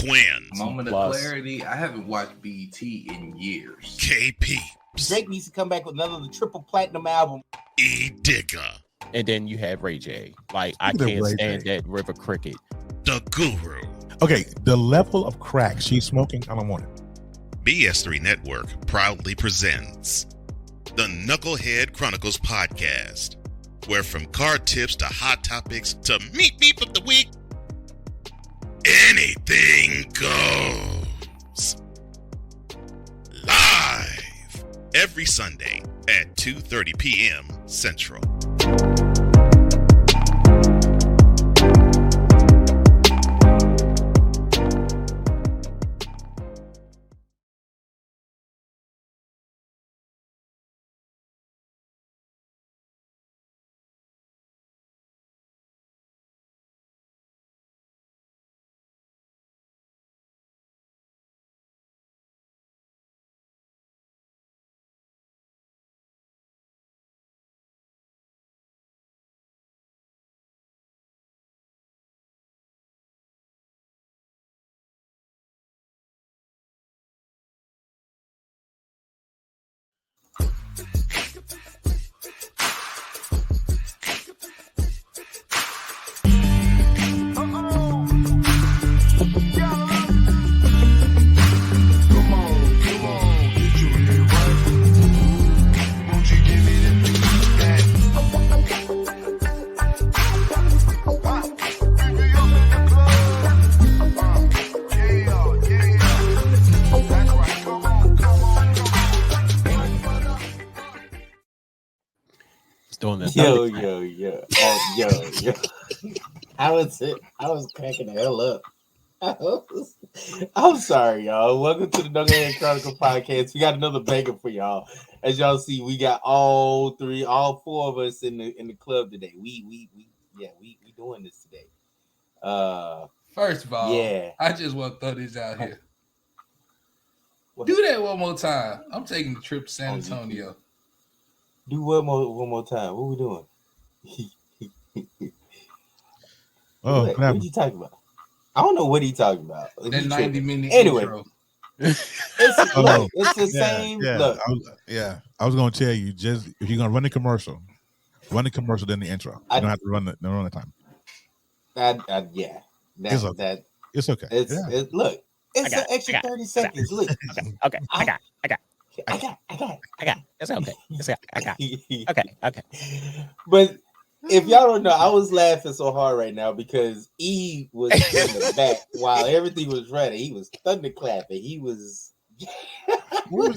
Quinn. Moment of clarity. I haven't watched BET in years. KP. Drake needs to come back with another triple platinum album. E Digger. And then you have Ray J. Like, I can't stand that River Cricket. The Guru. Okay, the level of crack she's smoking, I don't want it. BS3 Network proudly presents the Knucklehead Chronicles podcast, where from card tips to hot topics to meep of the week, anything goes. Live every Sunday at 2:30 p.m. Central. Yo. I was cracking the hell up. I'm sorry, y'all. Welcome to the Knucklehead Chronicle podcast. We got another banger for y'all. As y'all see, we got all four of us in the club today. We doing this today. First of all, I just want to throw this out here. Do that one more time. I'm taking the trip to San Antonio. Do one more time. What we doing? What are you talking about? I don't know what he talking about. That 90-minute anyway. Intro. It's the same. Look. I was going to tell you, just if you're going to run the commercial, then the intro. You don't have to run the time. It's okay. Look, it's an extra 30 seconds. Look. Okay. I got. It's okay. I got. Okay. But if y'all don't know, I was laughing so hard right now because E was in the back while everything was ready. He was thunderclapping. He was. You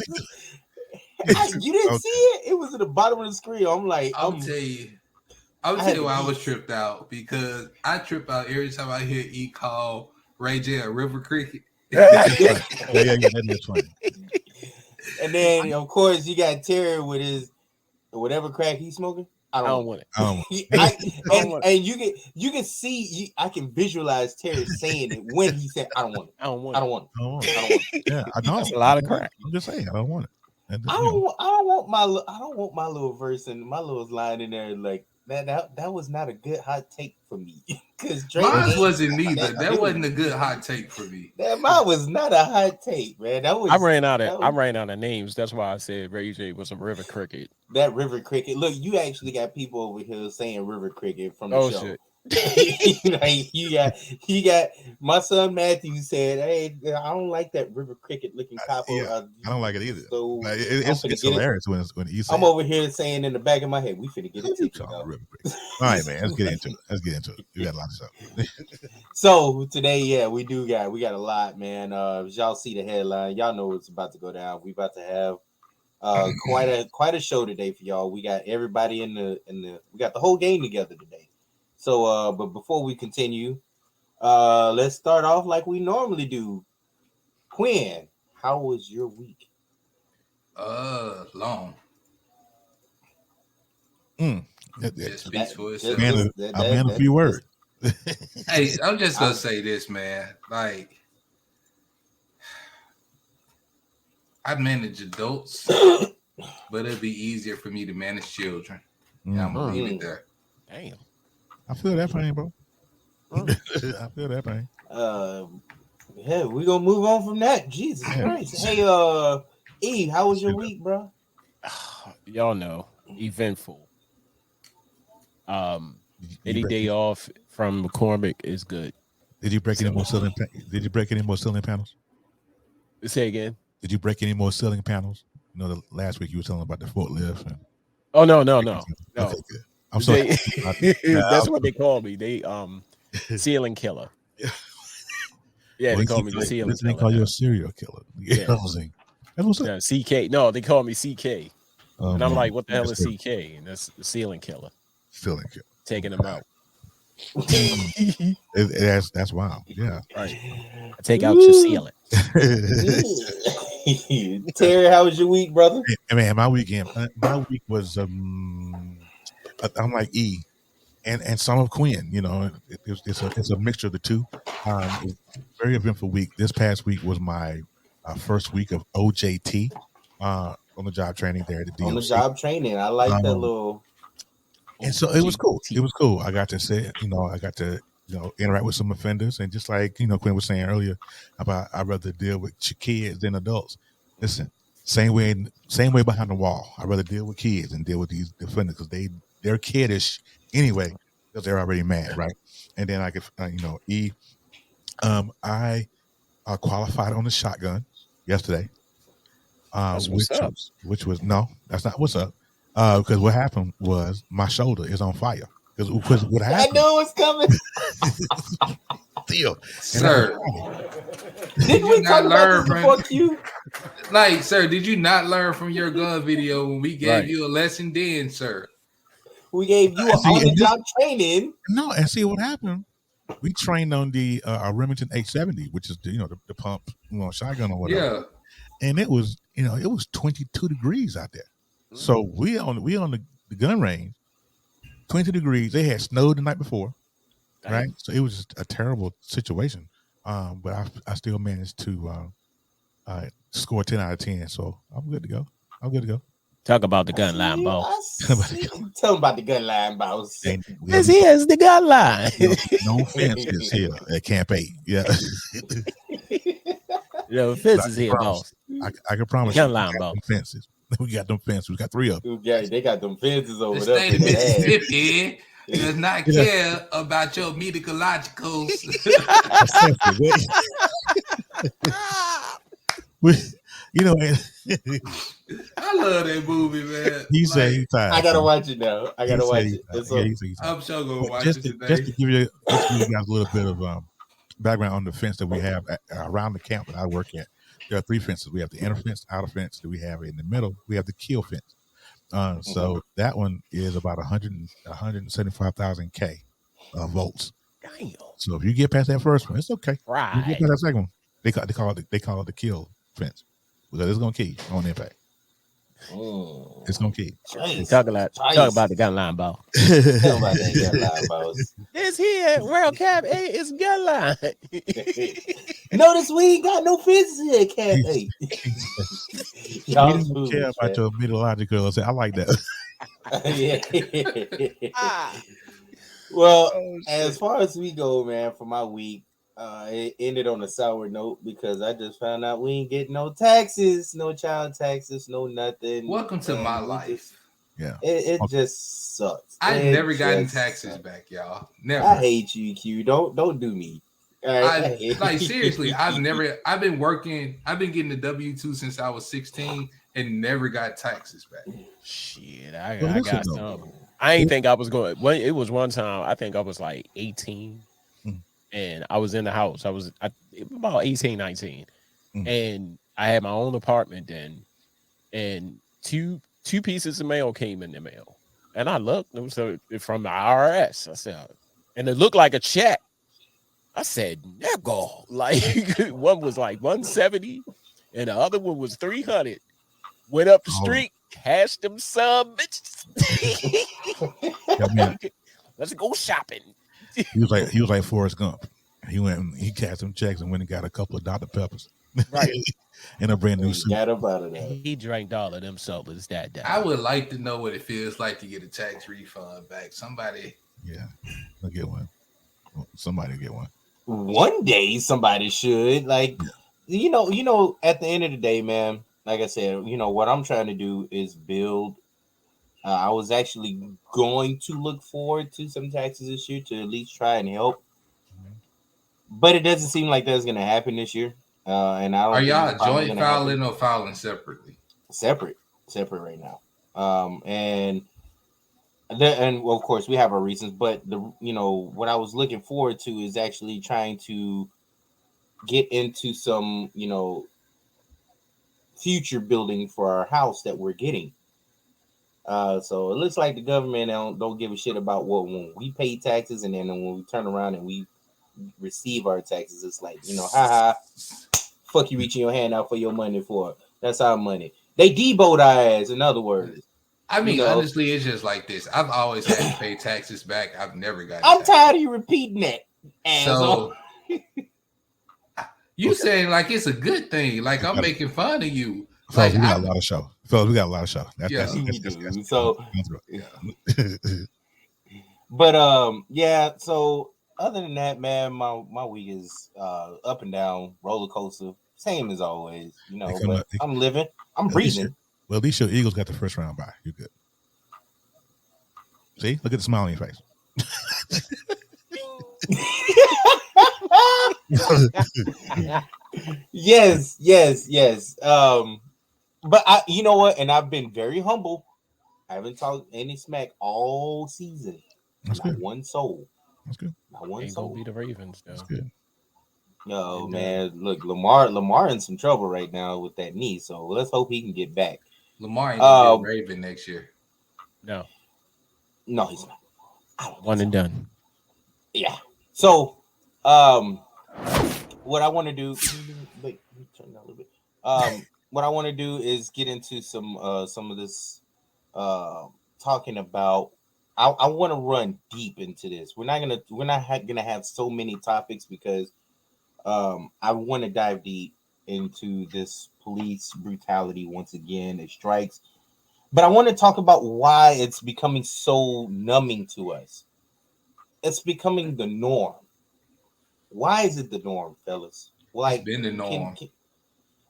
didn't see it? It was at the bottom of the screen. I'm like, I'll tell you why I was tripped out, because I trip out every time I hear E call Ray J a river cricket. That is funny. And then, of course, you got Terry with his whatever crack he's smoking. I don't want it. And you can see, I can visualize Terry saying it when he said, "I don't want it. I don't want it." Yeah, I know. That's a lot of crack. I'm just saying, I don't want it. I don't want my little verse and my little line in there like that was not a good hot take for me. Because mine wasn't either. That wasn't a good hot take for me. Mine was not a hot take, man. I ran out of names. That's why I said Ray J was a river cricket. That river cricket. Look, you actually got people over here saying river cricket from the show. Shit. Like you got my son Matthew said, "Hey, I don't like that river cricket looking copper." I don't like it either. So it's hilarious when he said. I'm over here saying in the back of my head, "We finna get it." All right, man. Let's get into it. We got a lot of stuff. So today, we got a lot, man. As y'all see the headline, y'all know what's about to go down. We about to have quite a show today for y'all. We got everybody we got the whole game together today. So, but before we continue, let's start off like we normally do. Quinn, how was your week? Long. Just peaceful. A man of few words. Hey, I'm just gonna say this, man. Like, I manage adults, but it'd be easier for me to manage children. Yeah, I'm gonna leave it there. Damn. I feel that pain, bro. I feel that pain. Yeah, we gonna move on from that. Jesus Christ. Hey, E, how was your week, bro? Y'all know, eventful. Did you Any break day off from McCormick is good. Did you break any So, more ceiling? Did you break any more ceiling panels? say again. Did you break any more ceiling panels? You know, last week you were telling about the forklift. And, Oh no. okay, good. I'm so They, happy about it. that's what they call me. They ceiling killer. Yeah, Well, they call me the at ceiling least they killer call you now. a serial killer. You know what I'm saying? That's what's up. Yeah, CK. No, they call me CK. Oh, And I'm man. like, what the hell That's is good. CK? And that's the ceiling killer. Ceiling killer. Taking them out. That's wild. Yeah. Right. I take out your ceiling. Terry, how was your week, brother? Man, my week was I'm like E and some of Quinn. You know, it's a mixture of the two. It was a very eventful week. This past week was my first week of OJT on the job training there at the DOC. On the job training, I like that little. And so it was cool. It was cool. I got to say, I got to, interact with some offenders, and just like Quinn was saying earlier about I'd rather deal with kids than adults. Listen, same way behind the wall. I'd rather deal with kids and deal with these offenders because they're kiddish anyway because they're already mad, right? And then I could, I qualified on the shotgun yesterday. That's what's up. Which was no, that's not what's up. Because what happened was my shoulder is on fire. Because what happened? I knew it was coming. Still, Sir, didn't we talk about this before Q? Like, sir, did you not learn from your gun video when we gave Right. you a lesson then, sir? We gave you on the job training. No, and see what happened. We trained on the Remington 870, which is the pump, shotgun or whatever. Yeah. And it was 22 degrees out there. So we on the gun range, 22 degrees. They had snowed the night before, right? So it was just a terrible situation. But I still managed to score 10 out of 10. So I'm good to go. Talk about the gun line, boss. Tell them about the gun line, boss. This is the gun line. No fences here at Camp 8. Yeah. Fences here, boss. I can promise gun you, line, boss. fences. We got them fences. We got 3 of them. Yeah, they got them fences over The there. state of Mississippi does not care about your medicologicals. I love that movie, man. He said he's tired. I gotta watch it now. I'm sure gonna watch it today. Just to give you guys a little bit of background on the fence that we have around the camp that I work at. There are 3 fences. We have the inner fence, outer fence that we have in the middle. We have the kill fence. So that one is about 175,000 K volts. Damn. So if you get past that first one, it's okay. Right. You get past that second one, they call it the kill fence because it's gonna kill you on impact. It's gonna kill you. Talk about the gun line, boss. Tell about that gun line, boss. This here, World Cap 8 is gun line. Notice we ain't got no fences here, Cap 8. Y'all don't care about your meteorological. I like that. Well, as far as we go, man, for my week, it ended on a sour note because I just found out we ain't getting no taxes, no child taxes, no nothing. Welcome to my life. It just sucks. I never gotten taxes back, y'all. Never. I hate you, Q. Don't do me. Like seriously, I've been getting the W-2 since I was 16 and never got taxes back. Shit, I got some. I ain't think I was going. It was one time. I think I was like 18, and I was in the house. I was about 18, 19, and I had my own apartment then, and two pieces of mail came in the mail, and I looked. It was from the IRS. I said, and it looked like a check. I said, "Nigga," like one was like 170, and the other one was 300. Went up the street, cashed them some bitches. Let's go shopping. He was like Forrest Gump. He went and he cashed some checks and went and got a couple of Dr. Peppers. Right. And a brand new suit. Got up out of that. He drank all of them sodas that day. I would like to know what it feels like to get a tax refund back. Somebody. Yeah, I'll get one. Somebody get one. one day somebody should. Like, you know, at the end of the day, man, like I said, you know, what I'm trying to do is build. I was actually going to look forward to some taxes this year to at least try and help. But it doesn't seem like that's going to happen this year. And I Are don't think it's y'all probably joint going to happen. filing or filing separately? Separate right now. And of course we have our reasons, but what I was looking forward to is actually trying to get into some, future building for our house that we're getting. So it looks like the government don't give a shit about when we pay taxes, and then when we turn around and we receive our taxes, it's like, haha, fuck you reaching your hand out for your money for. That's our money. They deboed our ass, in other words. I mean, honestly, it's just like this. I've always had to pay taxes back. I've never got. I'm tired of you repeating that. So you saying like it's a good thing? Like I'm making fun of you. Fellas, we got a lot of show. Fellas, we got a lot of show. But yeah. So other than that, man, my week is up and down, roller coaster, same as always. But I'm living. I'm breathing. Well, at least your Eagles got the first round bye. You're good. See, look at the smile on your face. Yes. But you know what? And I've been very humble. I haven't talked any smack all season. That's not good. One soul. That's good. Not one soul. Be the Ravens, though. That's good. No, man. Look, Lamar in some trouble right now with that knee. So let's hope he can get back. Lamar ain't gonna be a Raven next year. No, he's not. One and done. Yeah. So, what I want to do. Wait, let me turn down a little bit. What I want to do is get into some of this talking about. I want to run deep into this. We're not gonna have so many topics because I want to dive deep into this police brutality once again. It strikes, but I want to talk about why it's becoming so numbing to us. It's becoming the norm. Why is it the norm, fellas? Like, it's been the norm.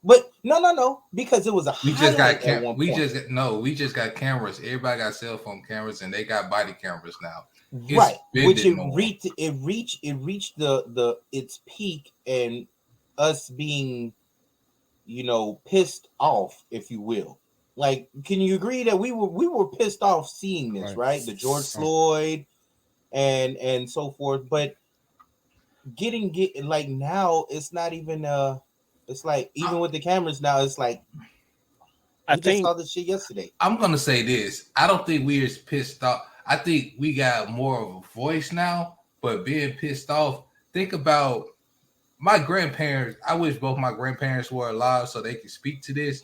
But no, because it was a. We just got cameras. Everybody got cell phone cameras, and they got body cameras now. Right, which it reached its peak, and us being, pissed off, if you will. Like, can you agree that we were pissed off seeing this, right? The George Floyd and so forth, but getting like now it's not even it's like even with the cameras now it's like I just saw this shit yesterday. I'm gonna say this. I don't think we're as pissed off. I think we got more of a voice now, but being pissed off, think about my grandparents. I wish both my grandparents were alive so they could speak to this.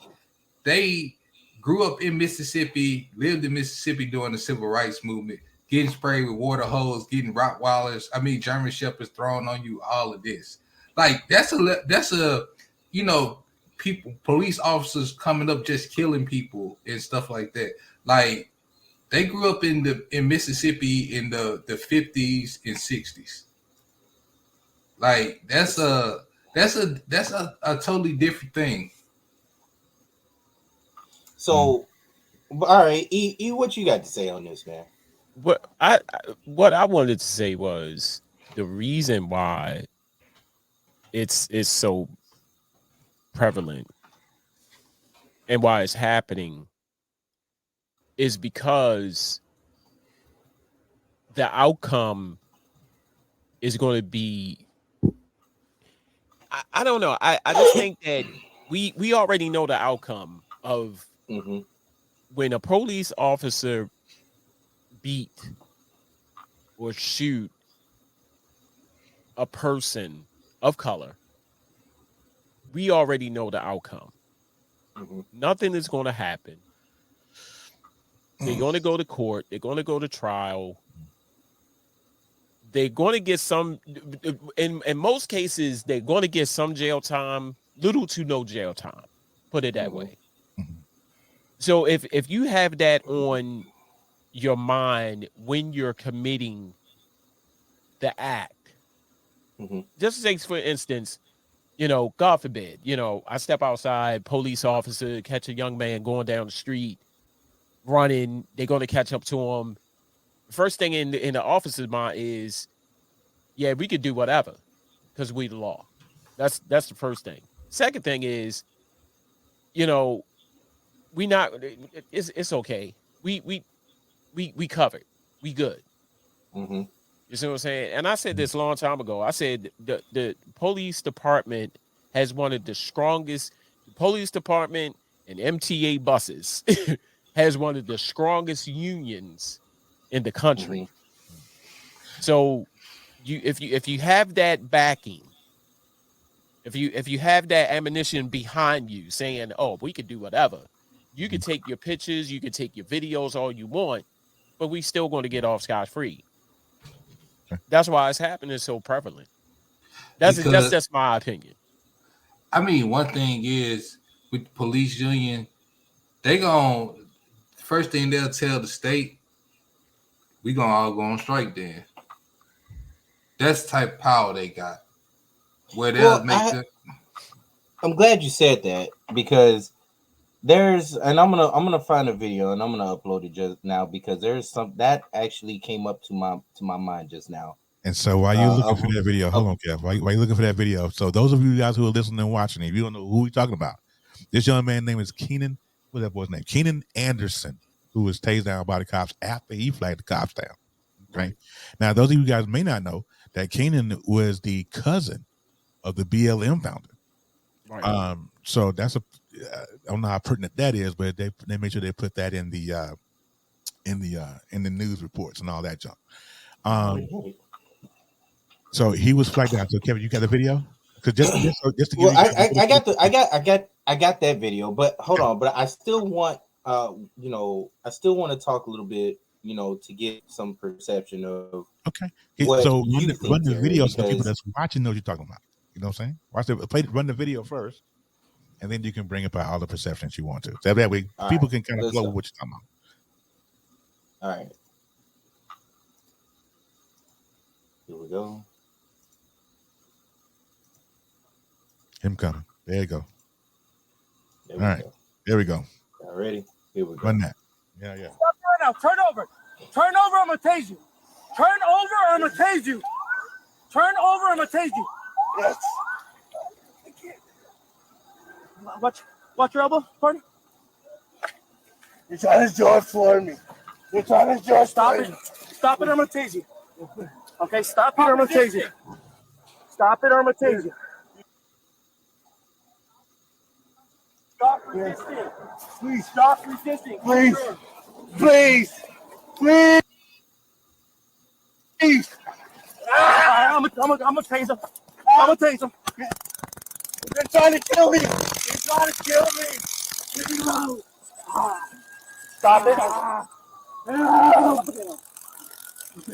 They grew up in Mississippi, lived in Mississippi during the civil rights movement, getting sprayed with water hose, getting Rottweilers, German Shepherds thrown on you, all of this. Like that's a people, police officers coming up just killing people and stuff like that. Like they grew up in Mississippi in the 50s and 60s. Like that's a totally different thing. So, all right, E, what you got to say on this, man? What I wanted to say was the reason why it's so prevalent and why it's happening is because the outcome is going to be I don't know. I just think that we already know the outcome of when a police officer beat or shoot a person of color. We already know the outcome. Nothing is going to happen. They're going to go to court. They're going to go to trial. They're going to get some, in most cases, they're going to get some jail time, little to no jail time. Put it that way. So if you have that on your mind when you're committing the act, Just say, for instance, God forbid, I step outside, police officer, catch a young man going down the street, running. They're going to catch up to him. First thing in the officer's mind is, yeah, we could do whatever because we the law. That's the first thing. Second thing is, we not. It's okay. We covered. We good. Mm-hmm. You see what I'm saying? And I said this a long time ago. I said the police department has one of the strongest. The police department and MTA buses has one of the strongest unions in the country. Mm-hmm. So if you have that backing, if you have that ammunition behind you saying, "Oh, we could do whatever," you can take your pictures, you can take your videos, all you want, but we still going to get off scot-free. That's why it's happening so prevalent. That's my opinion. I mean, one thing is with the police union, first thing they'll tell the state, we gonna all go on strike then. That's the type of power they got. Where they'll I'm glad you said that because and I'm gonna find a video and I'm gonna upload it just now because there's some that actually came up to my mind just now. And so while you're looking for that video, hold on, Kev. While you're looking for that video, so those of you guys who are listening and watching, if you don't know who we're talking about, this young man's name is Keenan. What's that boy's name? Keenan Anderson, who was tased down by the cops after he flagged the cops down. Okay. Now, those of you guys may not know that Keenan was the cousin of the BLM founder. Right. So that's I don't know how pertinent that is, but they made sure they put that in the news reports and all that junk. So he was flagged down. So Kevin, you got the video? Because just to give I got that video, but hold on, but I still want I still want to talk a little bit, to get some perception of so run the video so people that's watching know what you're talking about. You know what I'm saying? Run the video first, and then you can bring about all the perceptions you want to. So that way people can kind of flow with what you're talking about. All right. Here we go. Him coming. There you go. All right. There we go. All ready? Here we go. Run that. Yeah. Stop right now. Turn over. Turn over, I'm going to tase you. Turn over, I'm going to tase you. Turn over, I'm going to tase you. Yes. Watch your elbow, partner. You're trying to jaw for me. You're trying to jaw. Stop it. Stop it, I'm going to tase you. Okay, stop it, I'm going to tase you. Stop it, I'm going to tase you. Stop resisting. Please stop resisting. Please. Please. Please. Please. I'm gonna tase him. I'm gonna tase him. They're trying to kill me. They're trying to kill me. Stop it.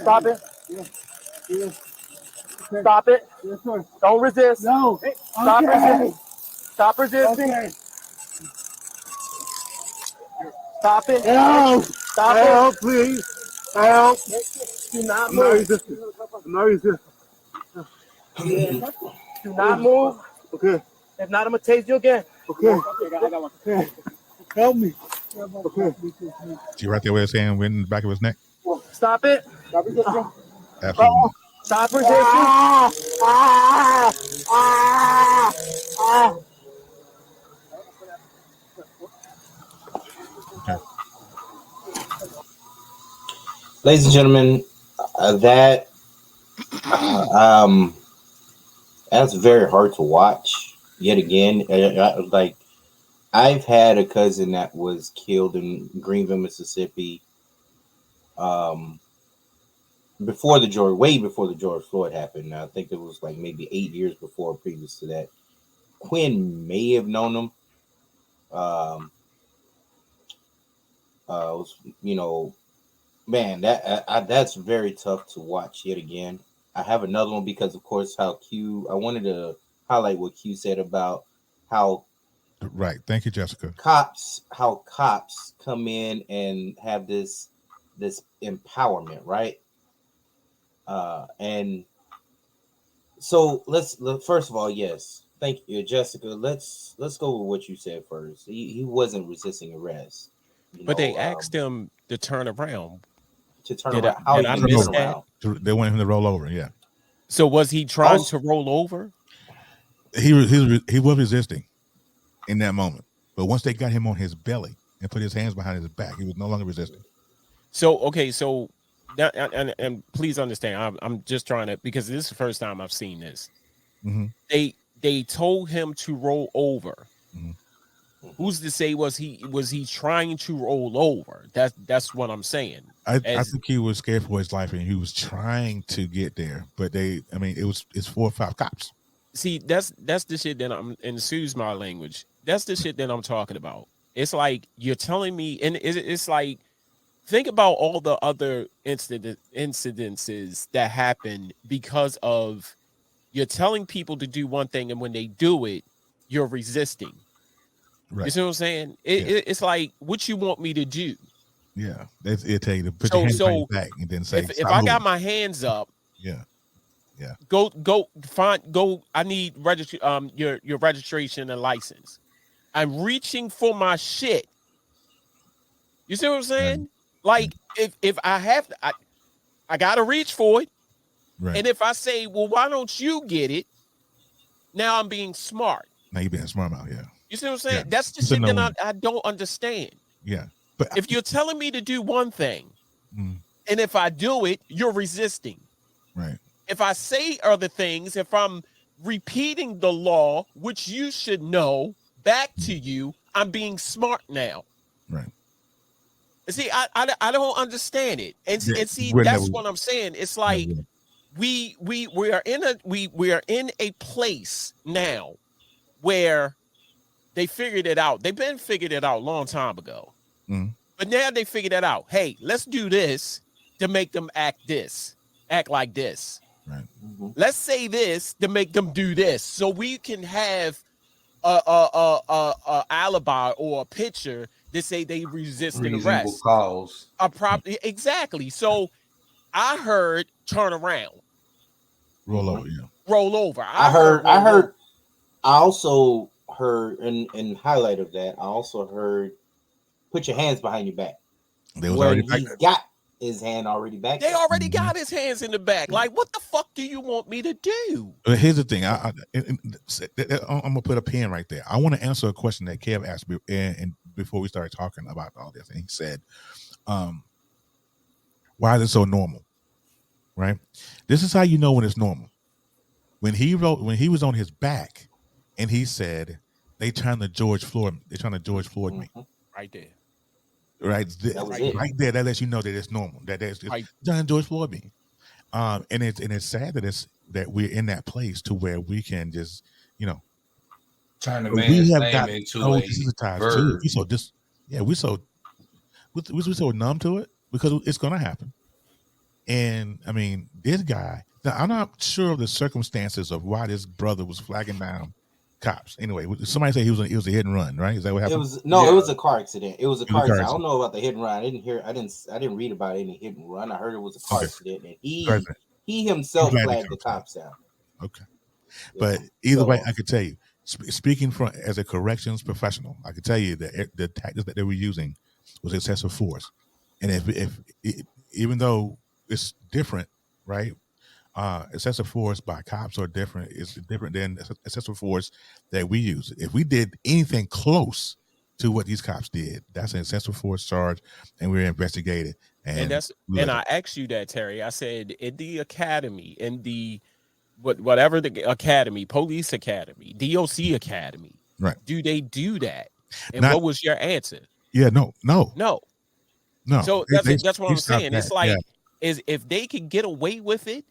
Stop it. Stop it. Don't resist. No. Stop resisting. Stop resisting. Okay. Stop it. Help. Stop Help, it. please. Help. Do not move. Do not move. Okay. If not, I'm gonna tase you again. Okay. I got one. Okay. Help me. Okay. See right there where it's saying in the back of his neck? Stop it. Absolutely. Stop resisting. Ladies and gentlemen, that's very hard to watch. Yet again, like I've had a cousin that was killed in Greenville, Mississippi, way before the George Floyd happened. I think it was like maybe 8 years before, previous to that. Quinn may have known him. Man, that's very tough to watch yet again. I have another one because, of course, I wanted to highlight what Q said about how. Right. Thank you, Jessica. Cops come in and have this empowerment, right? And So first of all, yes, thank you, Jessica. Let's go with what you said first. He wasn't resisting arrest. But they asked him to turn around. To turn Did around. How did you I gonna miss turn that? around? They wanted him to roll over. Yeah. So was he trying to roll over? He was resisting in that moment, but once they got him on his belly and put his hands behind his back, he was no longer resisting. So okay, so that, and please understand, I'm just trying to, because this is the first time I've seen this. Mm-hmm. They told him to roll over. Mm-hmm. Who's to say was he trying to roll over? That's what I'm saying. I think he was scared for his life and he was trying to get there, but it's 4 or 5 cops. See, that's the shit that I'm, and excuse my language, that's the shit that I'm talking about. It's like you're telling me, and it's like, think about all the other incidences that happen because of you're telling people to do one thing, and when they do it, you're resisting. Right. You see what I'm saying? It's like, what you want me to do? Yeah, it'll tell you to put your hands behind your back and then say, if I got my hands up, yeah, go find, go. I need your registration and license. I'm reaching for my shit. You see what I'm saying? Like if I have to, I gotta reach for it. Right. And if I say, well, why don't you get it? Now I'm being smart. Now you're being smart out, yeah. You see what I'm saying? Yeah. That's the shit that I don't understand. Yeah. But if you're telling me to do one thing, and if I do it, you're resisting. Right. If I say other things, if I'm repeating the law, which you should know, back to you, I'm being smart now. Right. See, I don't understand it. And see, that's what I'm saying. It's like we are in a place now where they figured it out. They've been figured it out a long time ago. But now they figured it out. Hey, let's do this to make them act like this. Right. Let's say this to make them do this, so we can have a alibi or a picture to say they resisted arrest. Cause. Exactly. So I heard turn around, roll over. Yeah. Roll over. I also heard in highlight of that. I also heard put your hands behind your back. They was already back. He's got his hand already back. They already got his hands in the back. Like, what the fuck do you want me to do? But here's the thing. I'm gonna put a pin right there. I want to answer a question that Kev asked me, and before we started talking about all this, and he said, "Why is it so normal?" Right. This is how you know when it's normal. When he was on his back, and he said, "They trying to George Floyd me." Right there. Right there, that lets you know that it's normal. That's John George Floyd me, and it's sad that we're in that place to where we can just turn the man's name into a verb. We're so numb to it because it's gonna happen. And I mean, this guy. Now, I'm not sure of the circumstances of why this brother was flagging down cops. Anyway, somebody said it was a hit and run, right? Is that what happened? It was a car accident. It was a car accident. I don't know about the hit and run. I didn't read about any hit and run. I heard it was a car accident, and he himself flagged the cops down. Okay, but either way, I could tell you, speaking as a corrections professional, I could tell you that the tactics that they were using was excessive force, and if even though it's different, right? Excessive force by cops are different. It's different than excessive force that we use. If we did anything close to what these cops did, that's an excessive force charge, and we're investigated. And I asked you that, Terry. I said in the academy, in the whatever the academy, police academy, DOC academy, right? Do they do that? And what was your answer? Yeah, no. So that's what I'm saying. It's like is if they can get away with it,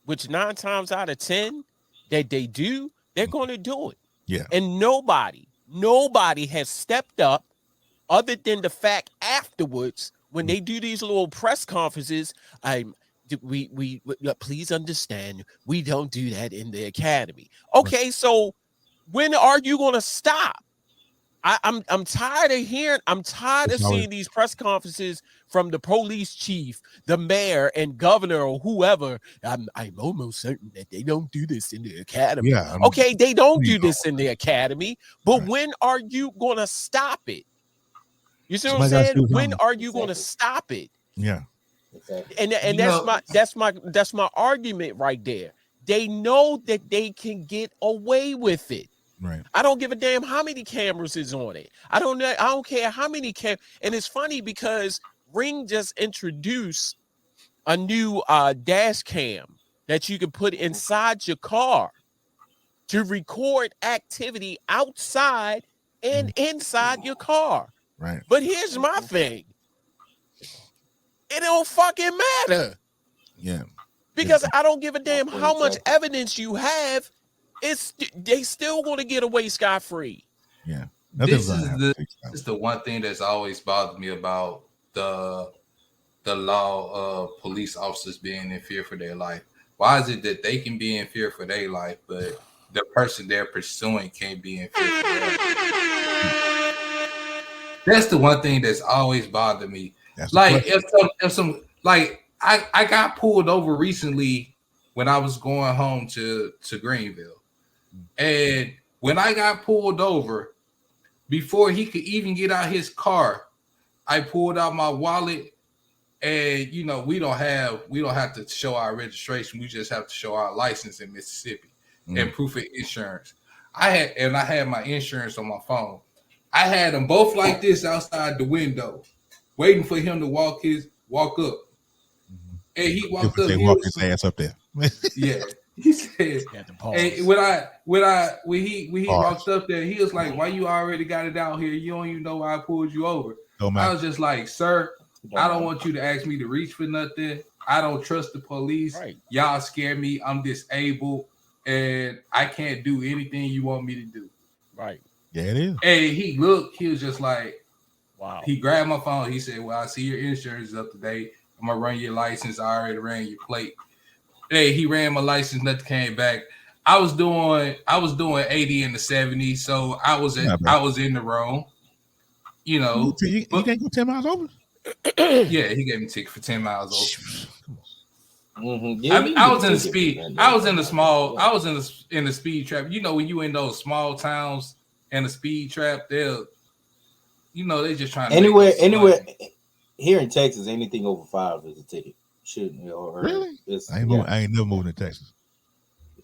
which 9 times out of 10 that they do, they're going to do it. Yeah. And nobody has stepped up other than the fact afterwards when they do these little press conferences. We please understand, we don't do that in the academy. Okay, so when are you going to stop? I'm tired of hearing. I'm tired of seeing these press conferences from the police chief, the mayor, and governor or whoever. I'm almost certain that they don't do this in the academy. Yeah. Okay, they don't do this in the academy, but when are you gonna stop it? You see what I'm saying? When are you gonna stop it? Yeah. And that's my argument right there. They know that they can get away with it. Right. I don't give a damn how many cameras is on it. I don't care how many and it's funny because Ring just introduced a new dash cam that you can put inside your car to record activity outside and inside your car. Right. But here's my thing. It don't fucking matter. Yeah. Because I don't give a damn how much evidence you have. They still going to get away scot-free. Yeah. This is the one thing that's always bothered me about the law of police officers being in fear for their life. Why is it that they can be in fear for their life, but the person they're pursuing can't be in fear for their life? That's the one thing that's always bothered me. Like if some I got pulled over recently when I was going home to Greenville. And when I got pulled over, before he could even get out his car, I pulled out my wallet. And we don't have to show our registration. We just have to show our license in Mississippi and proof of insurance. I had my insurance on my phone. I had them both like this outside the window, waiting for him to walk up. And he walked up. They walk his ass up there. Yeah. He said, and when he walked up there, he was like, "Why you already got it out here? You don't even know why I pulled you over." I was just like, "Sir, I don't want you to ask me to reach for nothing. I don't trust the police. Right. Y'all scare me. I'm disabled, and I can't do anything you want me to do." Right. Yeah, it is. And he looked. He was just like, "Wow." He grabbed my phone. He said, "Well, I see your insurance is up to date. I'm gonna run your license. I already ran your plate." Hey, he ran my license. Nothing came back. I was doing 80 in the 70, so I was in the wrong. You can't go 10 miles over. Yeah, he gave me a ticket for 10 miles over. I was in the speed. I was in the small. I was in the speed trap. When you in those small towns and the speed trap, they just trying to anywhere here in Texas, anything over 5 is a ticket. Really? I ain't never moved to Texas.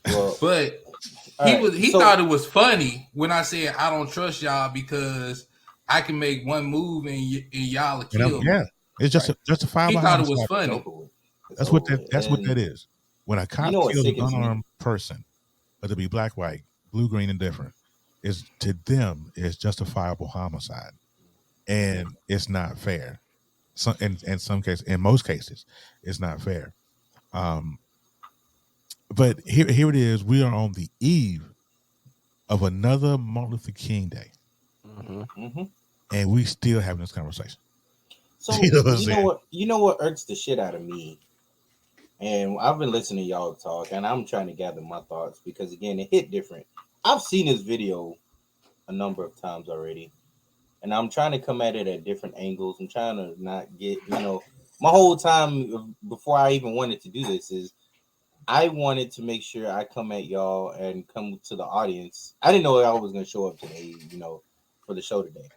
Well, but he thought it was funny when I said I don't trust y'all because I can make one move and y'all will kill me. Yeah, it's justifiable. He thought it was funny. That's what that is. When a cop kills an unarmed person, whether it be black, white, blue, green, and different, is to them is justifiable homicide, and it's not fair. In most cases, it's not fair. But here it is. We are on the eve of another Martin Luther King Day, and we still having this conversation. So you know what irks the shit out of me, and I've been listening to y'all talk, and I'm trying to gather my thoughts because again, it hit different. I've seen this video a number of times already. And I'm trying to come at it at different angles. I'm trying to not get, my whole time before I even wanted to do this is I wanted to make sure I come at y'all and come to the audience. I didn't know y'all was going to show up today, for the show today.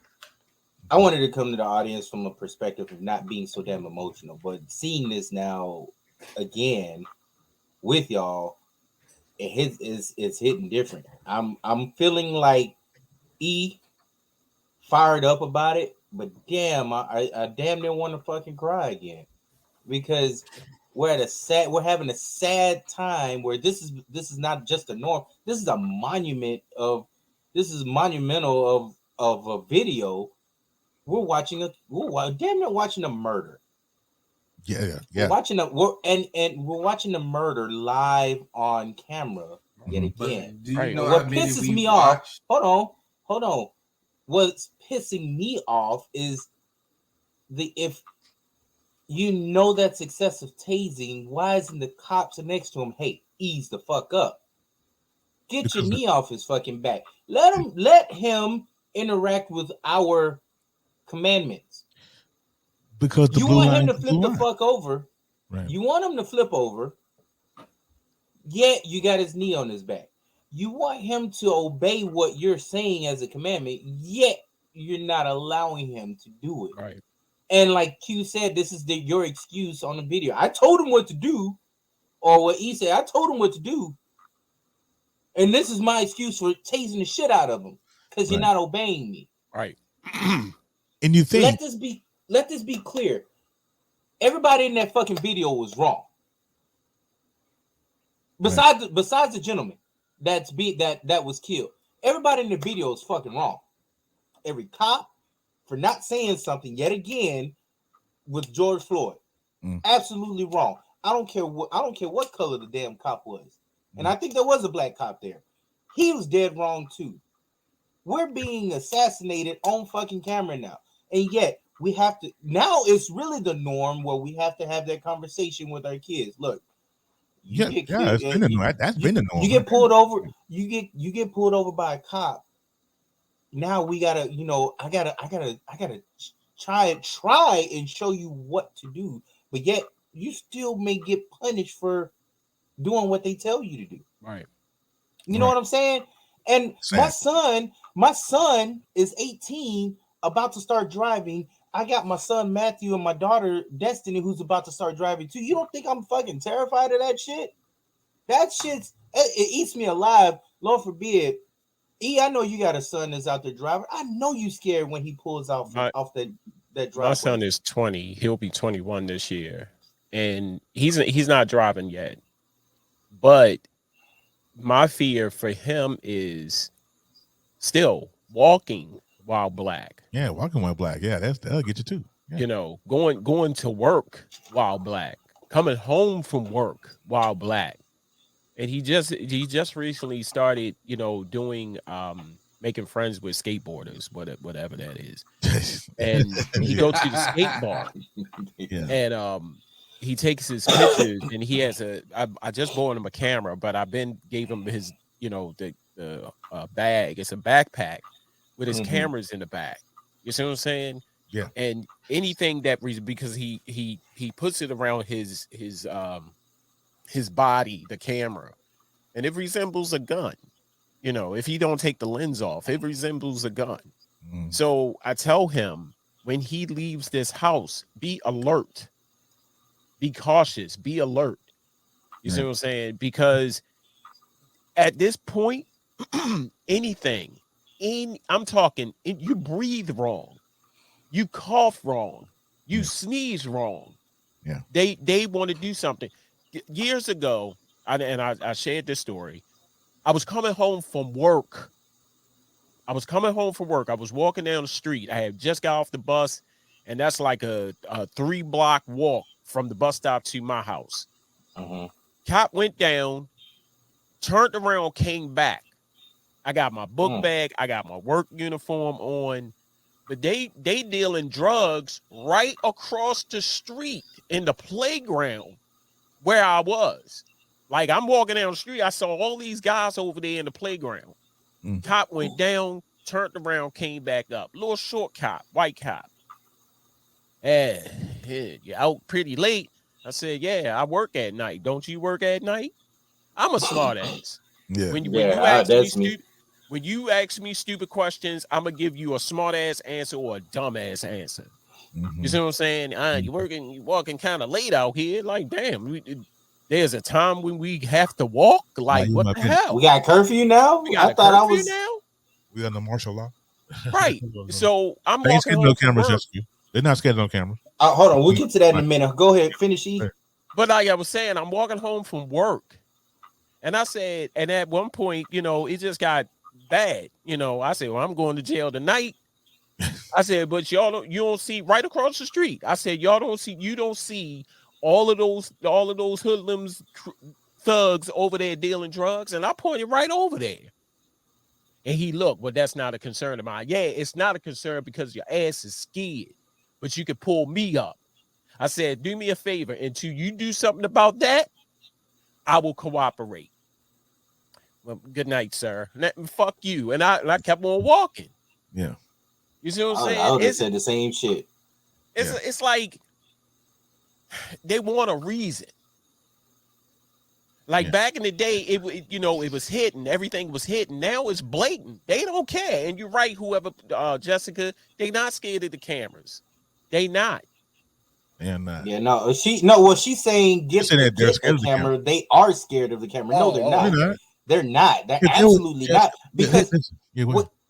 I wanted to come to the audience from a perspective of not being so damn emotional. But seeing this now again with y'all, it's hitting different. I'm feeling like fired up about it, but damn, I damn near want to fucking cry again because we're having a sad time where this is not just a norm. This is monumental of a video. We're damn near watching a murder. Yeah. We're watching we're watching a murder live on camera yet again. What pisses me off? Hold on. What's pissing me off is if that's excessive tasing, why isn't the cops next to him? Hey, ease the fuck up. Get your knee off his fucking back. Let him interact with our commandments? Because the You blue want line him to is the flip blue the line. fuck over. Right. You want him to flip over. Yet you got his knee on his back. You want him to obey what you're saying as a commandment. Yet you're not allowing him to do it. Right. And like Q said, this is your excuse on the video. I told him what to do, or what he said. I told him what to do, and this is my excuse for tasing the shit out of him because you're not obeying me. Right. And you think let this be clear. Everybody in that fucking video was wrong. Besides the gentleman that was killed, everybody in the video is fucking wrong. Every cop for not saying something yet again with George Floyd, absolutely wrong. I don't care what color the damn cop was, and I think there was a black cop there. He was dead wrong too. We're being assassinated on fucking camera now, and yet we have to. Now it's really the norm where we have to have that conversation with our kids. Look, it's been the norm. That's been the norm. You get pulled over. You get pulled over by a cop. Now we gotta, I gotta try and show you what to do, but yet you still may get punished for doing what they tell you to do. Right. You know what I'm saying? And my son is 18, about to start driving. I got my son Matthew and my daughter Destiny, who's about to start driving too. You don't think I'm fucking terrified of that shit? That shit's it eats me alive. Lord forbid. I know you got a son that's out there driving. I know you scared when he pulls out off that driveway. My son is 20. He'll be 21 this year, and he's not driving yet. But my fear for him is still walking while black. Yeah, walking while black. Yeah, that'll get you too. Yeah. Going to work while black, coming home from work while black. And he just recently started, doing making friends with skateboarders, whatever that is. And he goes to the skate bar, and he takes his pictures, and he has I just bought him a camera, but gave him his the bag. It's a backpack with his cameras in the back. You see what I'm saying? Yeah. And anything because he puts it around his body, the camera, and it resembles a gun. If he don't take the lens off, it resembles a gun. So I tell him, when he leaves this house, be alert, be cautious, be alert. You see what I'm saying? Because at this point, anything, I'm talking, you breathe wrong, you cough wrong, you sneeze wrong. Yeah. They want to do something. Years ago, I shared this story. I was coming home from work. I was walking down the street. I had just got off the bus, and that's like a 3-block walk from the bus stop to my house. Cop went down, turned around, came back. I got my book bag. I got my work uniform on. But they dealing drugs right across the street in the playground where I was. Like, I'm walking down the street. I saw all these guys over there in the playground. Cop went down, turned around, came back up. Little short cop, white cop. You're out pretty late. I said, yeah, I work at night. Don't you work at night? I'm a smart ass. Yeah. When you ask me stupid questions, I'm going to give you a smart ass answer or a dumb ass answer. You see what I'm saying? You walking kind of late out here. Like, damn, there's a time when we have to walk. Like, what the hell? We got curfew now? I thought I was now. We under martial law. Right. So I'm they ain't walking no cameras, Jessica. They're not scared of no cameras. Hold on, we'll get to that in a minute. Go ahead, finish. But like I was saying, I'm walking home from work. And I said, and at one point, it just got bad. I said, well, I'm going to jail tonight. I said, but you don't see right across the street. I said, you don't see all of those hoodlums, thugs over there dealing drugs. And I pointed right over there. And he looked, well, that's not a concern of mine. Yeah, it's not a concern because your ass is scared, but you could pull me up. I said, do me a favor. Until you do something about that, I will cooperate. Well, good night, sir. Fuck you. And I kept on walking. Yeah. You see what I'm saying? I would have said the same shit. It's like they want a reason. Like back in the day, it was hidden. Everything was hidden. Now it's blatant. They don't care. And you're right, whoever, Jessica, they not scared of the cameras. They not. They're not. Yeah, no. What she's saying, get the camera. They are scared of the camera. No, they're not. They're not. They're absolutely not. Because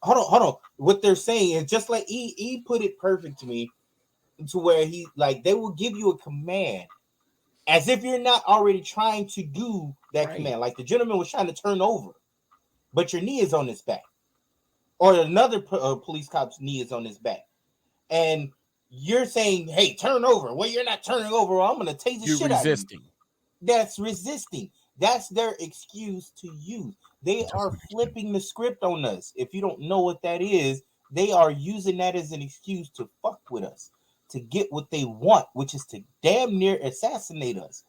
hold on. What they're saying is just like he put it perfect to me, to where he like they will give you a command. As if you're not already trying to do that command. Like the gentleman was trying to turn over, but your knee is on his back. Or another police cop's knee is on his back. And you're saying, hey, turn over. Well, you're not turning over. Well, I'm going to tase the shit out of you. That's resisting. That's their excuse to use. They are flipping the script on us. If you don't know what that is, they are using that as an excuse to fuck with us, to get what they want, which is to damn near assassinate us.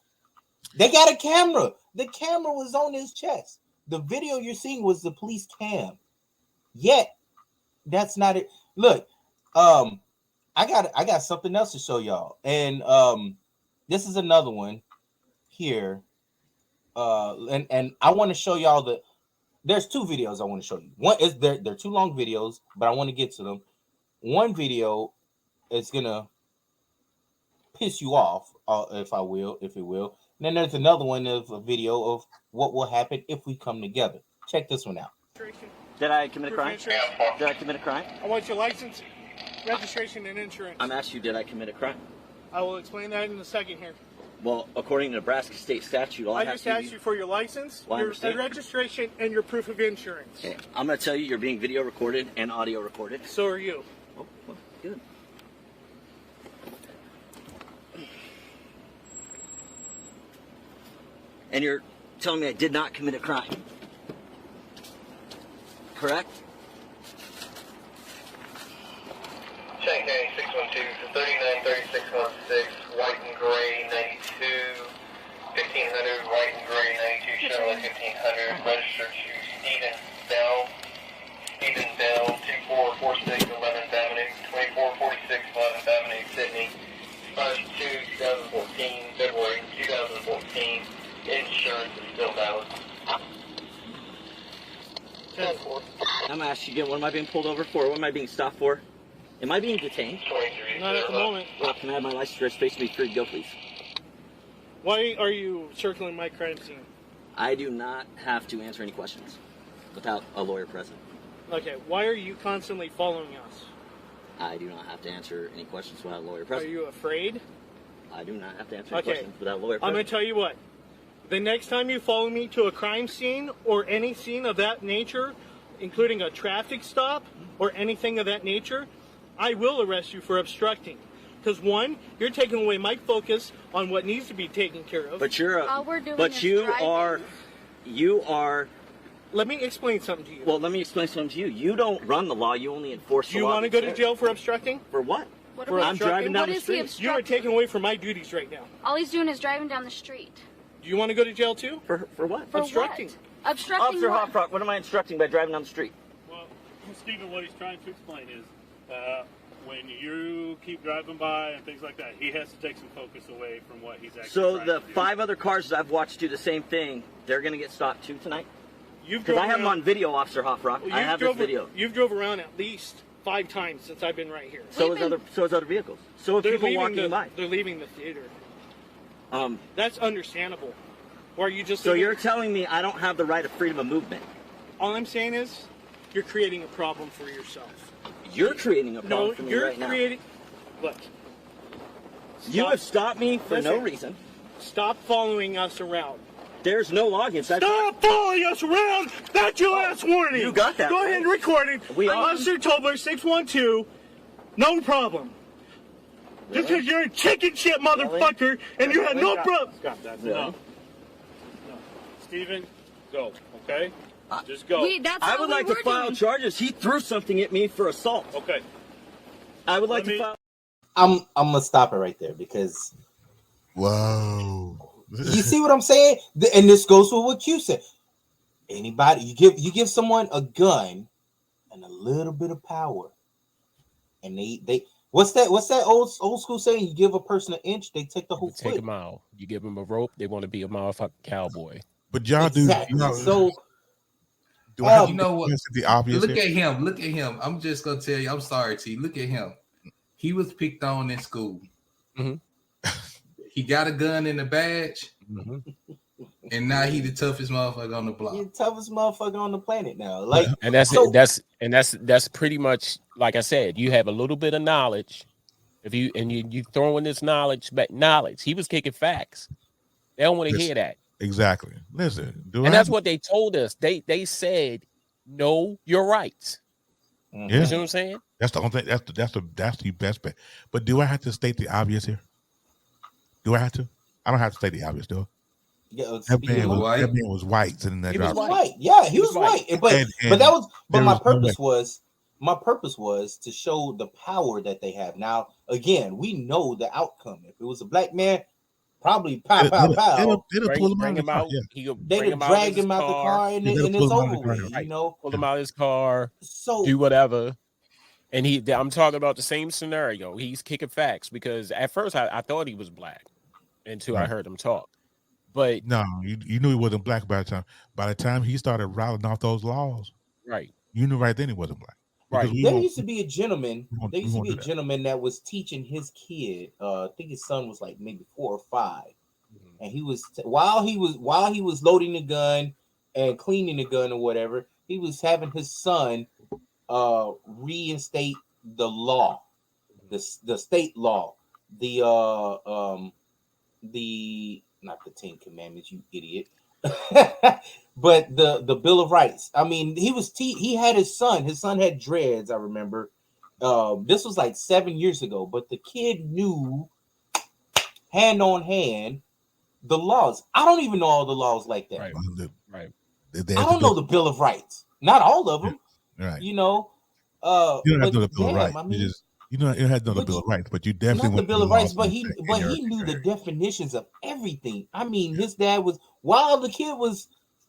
They got a camera. The camera was on his chest. The video you're seeing was the police cam. Yet, that's not it. Look, I got something else to show y'all. And this is another one here. And I want to show y'all there's two videos I want to show you. One is they're two long videos, but I want to get to them. One video is gonna piss you off, if it will. And then there's another one of a video of what will happen if we come together. Check this one out. Did I commit a crime? Did I commit a crime? I want your license, registration, and insurance. I'm asking you, did I commit a crime? I will explain that in a second here. Well, according to Nebraska state statute, I just asked you for your license, your registration, and your proof of insurance. Okay. I'm going to tell you, you're being video recorded and audio recorded. So are you. Oh, well, good. And you're telling me I did not commit a crime. Correct? Shanghai 612 for 393616, white and gray 92, 1500, white and gray 92, Chevrolet 1500, registered to Stephen Bell, 2446 11th Avenue, 2446 11th Avenue, Sydney, 5/2/2014, February 2014, insurance is still valid. 10-4. I'm asking you again, what am I being pulled over for? What am I being stopped for? Am I being detained? Not at the moment. Well, can I have my license, registration, be free to go, please? Why are you circling my crime scene? I do not have to answer any questions without a lawyer present. Okay, why are you constantly following us? I do not have to answer any questions without a lawyer present. Are you afraid? I do not have to answer any questions without a lawyer present. I'm going to tell you what. The next time you follow me to a crime scene or any scene of that nature, including a traffic stop or anything of that nature, I will arrest you for obstructing. Because one, you're taking away my focus on what needs to be taken care of. But you're All we're doing but is you driving. are Let me explain something to you. Well, let me explain something to you. You don't run the law, you only enforce the law. Do you want to go to jail for obstructing? For what? I'm driving down the street. You are taking away from my duties right now. All he's doing is driving down the street. Do you want to go to jail too? For what? For obstructing. What? Obstructing Officer what? Hopfrock, what am I instructing by driving down the street? Well, Stephen, what he's trying to explain is when you keep driving by and things like that, he has to take some focus away from what he's actually So trying the to do. 5 other cars that I've watched do the same thing, they're going to get stopped too tonight? Because I have them on video, Officer Hopfrock. I have this video. You've drove around at least 5 times since I've been right here. So is other vehicles. So if people walking by. They're leaving the theater. That's understandable. Or are you just? So you're telling me I don't have the right of freedom of movement? All I'm saying is, you're creating a problem for yourself. You're creating a problem for me right now. No, you're creating. Look. You have stopped me for no reason. Stop following us around. There's no login. Stop following us around! That's your last warning! You got that. Go ahead and record it. Officer Tobler 612, no problem. Just because you're a chicken shit motherfucker and you had no problem. Stop that. No. Stephen, go, okay? Just go. I would like to file charges. He threw something at me for assault. Okay. I would like to file. I'm gonna stop it right there because. Whoa. You see what I'm saying? And this goes with what you said. Anybody, you give someone a gun, a and a little bit of power. And they what's that old school saying? You give a person an inch, they take the whole Take foot. a mile. You give them a rope, they want to be a motherfucking cowboy. But y'all exactly. do. So you know what? The obvious Look at him. Look at him. I'm just gonna tell you. I'm sorry, T. Look at him. He was picked on in school. Mm-hmm. He got a gun and a badge, and now he the toughest motherfucker on the block. He's the toughest motherfucker on the planet now. Like, and that's pretty much like I said. You have a little bit of knowledge. If you throw in this knowledge, he was kicking facts. They don't want to hear that. Exactly. Listen, that's what they told us. They said, "No, you're right." Yeah. You see what I'm saying? That's the only thing. That's the best bet. But do I have to state the obvious here? Do I have to? I don't have to state the obvious, do I? Yeah, that man was white sitting there. He was white. Yeah, he was white. But that was. But my purpose was to show the power that they have. Now, again, we know the outcome. If it was a black man, probably pow. It'll pull him out. They'd have dragged him out the car, and it's over with. You know, pull him out of his car. So do whatever. And I'm talking about the same scenario. He's kicking facts because at first I thought he was black until I heard him talk. But no, you knew he wasn't black by the time he started rattling off those laws. Right. You knew right then he wasn't black. Right. There used to be a gentleman. That was teaching his kid. I think his son was like maybe 4 or 5, and he was while he was loading the gun and cleaning the gun or whatever, he was having his son reinstate the law, the state law, the not the 10 Commandments, you idiot. But the Bill of Rights. I mean, he had his son had dreads, I remember. This was like 7 years ago, but the kid knew hand on hand the laws. I don't even know all the laws like that. Right. I don't know the Bill of Rights. Not all of them. Right. You know. You don't have to know the Bill of Rights. I mean, you had to know the Bill of Rights, but you definitely not the Bill of Rights. But he knew the definitions of everything. I mean, his dad was while the kid was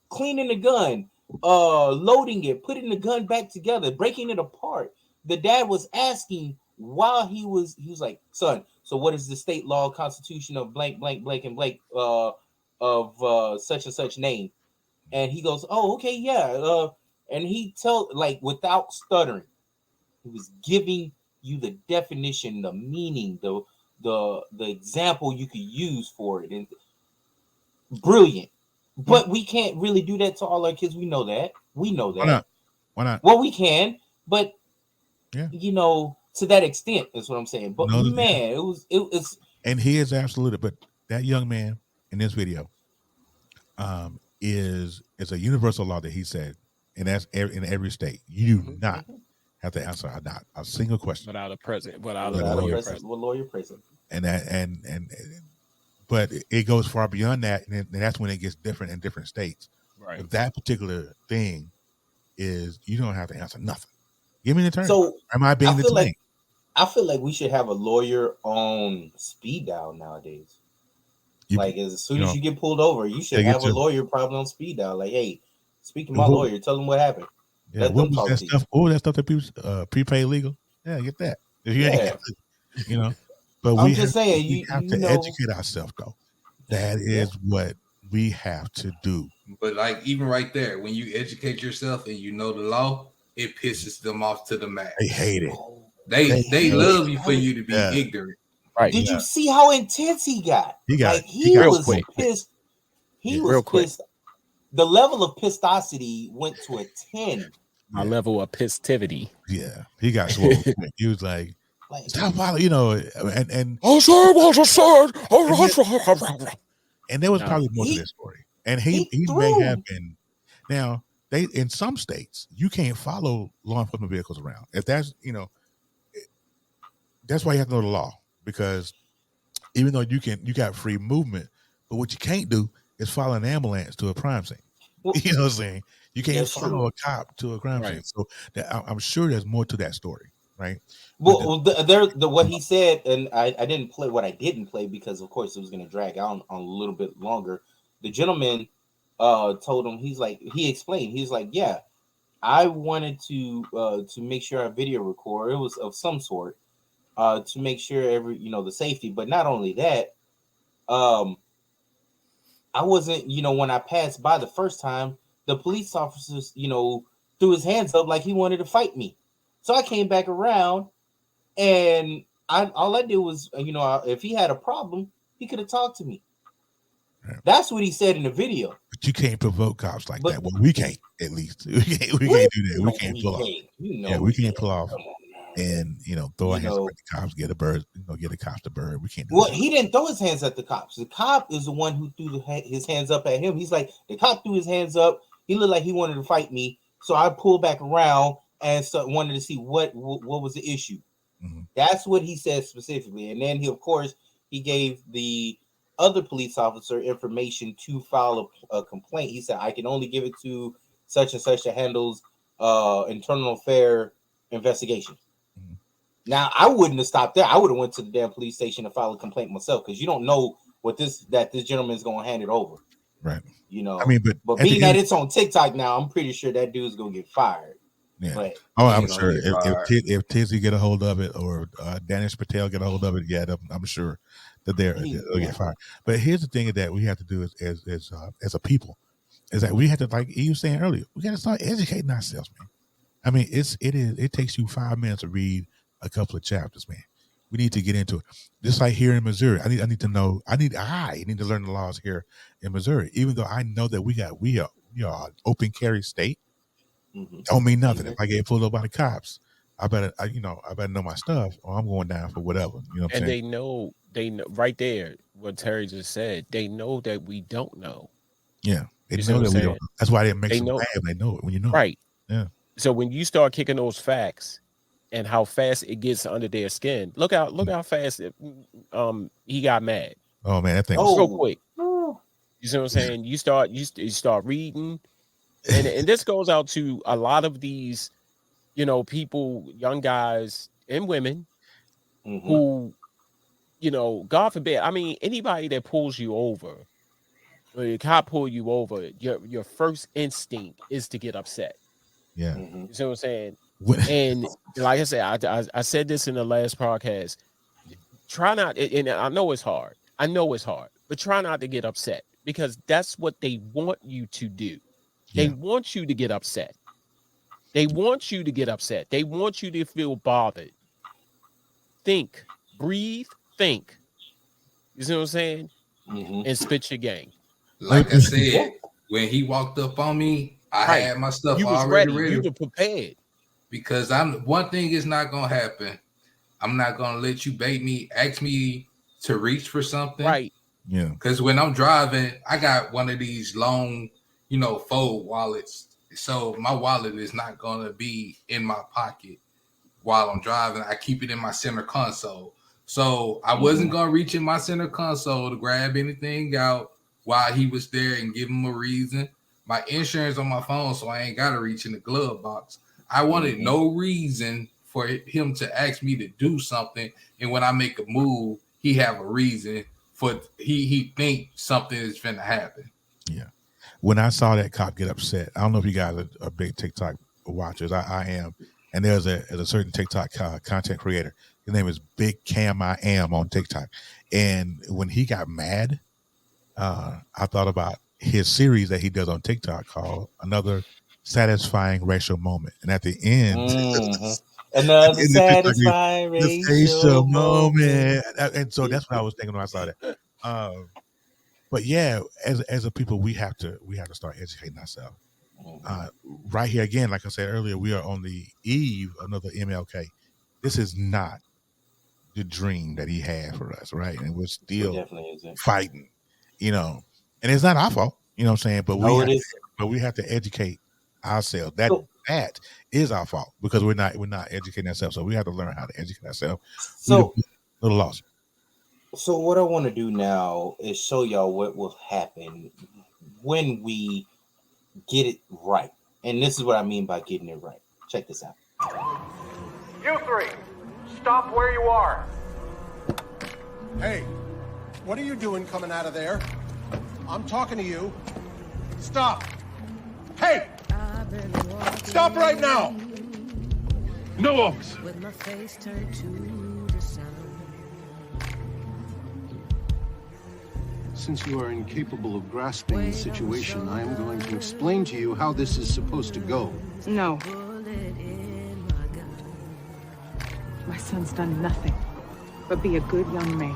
cleaning the gun, loading it, putting the gun back together, breaking it apart. The dad was asking while he was like, son, so what is the state law constitution of blank, blank, blank, and blank of such and such name? And he goes, oh, okay, yeah. And he without stuttering, he was giving you the definition, the meaning, the example you could use for it. And brilliant. But we can't really do that to all our kids. We know that. Why not? Well, we can, but to that extent is what I'm saying. But man, it was. And he is absolutely. But that young man in this video, is a universal law that he said, and that's in every state. You do not have to answer not a single question without a lawyer present. But it goes far beyond that, and that's when it gets different in different states. Right. But that particular thing is you don't have to answer nothing. Give me an attorney. So am I being detained? I feel like we should have a lawyer on speed dial nowadays. As soon as you get pulled over, you should have a lawyer probably on speed dial. Like, hey, speak to my lawyer, tell them what happened. Yeah, what was that stuff? Oh, that stuff that people prepaid legal. Yeah, get that. If you ain't, But I'm just saying, we have to educate ourselves, though. That is what we have to do. But even right there, when you educate yourself and you know the law, it pisses them off to the max. They hate it. They love you for you to be ignorant. Right. Did you see how intense he got? He was pissed. He was pissed. The level of pistosity went to a 10. My level of pistivity. Yeah, he got swole. He was like, stop following, and oh, sir, what I said. And there was probably more to this story. And he may have been. Now, in some states, you can't follow law enforcement vehicles around. If that's, that's why you have to know the law, because even though you got free movement, but what you can't do is follow an ambulance to a crime scene. You know what I'm saying? You can't follow a cop to a crime scene. So I'm sure there's more to that story, right? Well, what he said, and I didn't play what I didn't play because, of course, it was going to drag on a little bit longer. The gentleman told him, he explained, he's like, yeah, I wanted to make sure our video recorder, it was of some sort, to make sure the safety. But not only that, I wasn't, when I passed by the first time, the police officers, threw his hands up like he wanted to fight me. So I came back around, and all I did was, if he had a problem, he could have talked to me. Yeah. That's what he said in the video. But you can't provoke cops like that. Well, we can't, at least. We can't do that. We can't pull off. We can't pull off and, throw our hands at the cops, get a bird, get the cops the bird. We can't do that. He didn't throw his hands at the cops. The cop is the one who threw his hands up at him. He's like, the cop threw his hands up. He looked like he wanted to fight me. So I pulled back around and wanted to see what was the issue. Mm-hmm. That's what he said specifically. And then he gave the other police officer information to file a complaint. He said, I can only give it to such and such that handles internal affair investigation. Mm-hmm. Now, I wouldn't have stopped there. I would have went to the damn police station to file a complaint myself, because you don't know that this gentleman is going to hand it over. Right. I mean, but being that it's on TikTok now, I'm pretty sure that dude's going to get fired. Yeah. But, I'm sure if Tizzy get a hold of it, or Danish Patel get a hold of it, I'm sure that they'll get fired. But here's the thing that we have to do as a people, is that we have to, like you were saying earlier, we got to start educating ourselves, man. I mean, it takes you 5 minutes to read a couple of chapters, man. We need to get into it. Just like here in Missouri, I need to know. I need to learn the laws here in Missouri. Even though I know that we are an open carry state, don't mean nothing. If I get pulled up by the cops, I better know my stuff, or I'm going down for whatever. You know what I'm saying? They know right there what Terry just said. They know that we don't know. Yeah, they know that we don't. That's why they make them mad. They know it when you know. Right. Yeah. So when you start kicking those facts and how fast it gets under their skin, look how fast he got mad. Oh man, that thing was so quick. You see what I'm saying? You start reading, and this goes out to a lot of these, people, young guys and women, who, God forbid, I mean, anybody that pulls you over, or your cop pull you over, your first instinct is to get upset. Yeah. You see what I'm saying? And like I said, I said this in the last podcast. Try not, and I know it's hard. But try not to get upset, because that's what they want you to do. They want you to get upset. They want you to feel bothered. Think, breathe, think. You see what I'm saying? And spit your game. Like I said, when he walked up on me, I had my stuff already ready. You were prepared. Because one thing is not gonna happen. I'm not gonna let you bait me, ask me to reach for something. Right. Yeah. Because when I'm driving, I got one of these long, fold wallets. So my wallet is not gonna be in my pocket while I'm driving. I keep it in my center console. So I wasn't gonna reach in my center console to grab anything out while he was there and give him a reason. My insurance on my phone, so I ain't gotta reach in the glove box. I wanted no reason for him to ask me to do something, and when I make a move, he have a reason for he think something is finna happen. Yeah. When I saw that cop get upset, I don't know if you guys are big TikTok watchers. I am, and there's a certain TikTok content creator. His name is Big Cam I Am on TikTok, and when he got mad, I thought about his series that he does on TikTok called Another Satisfying Racial Moment, and at the end, another satisfying racial moment. And so that's what I was thinking when I saw that. But yeah, as a people, we have to start educating ourselves. Right here again, like I said earlier, we are on the eve of another MLK. This is not the dream that he had for us, right? And we're still fighting, and it's not our fault, you know what I'm saying? But we have to educate ourselves. That is our fault, because we're not educating ourselves. So we have to learn how to educate ourselves. So a little lost. So what I want to do now is show y'all what will happen when we get it right. And this is what I mean by getting it right. Check this out. You three, stop where you are. Hey, what are you doing coming out of there? I'm talking to you. Stop. Hey! Stop right now! No, officer. Since you are incapable of grasping the situation, I am going to explain to you how this is supposed to go. No. My son's done nothing but be a good young man.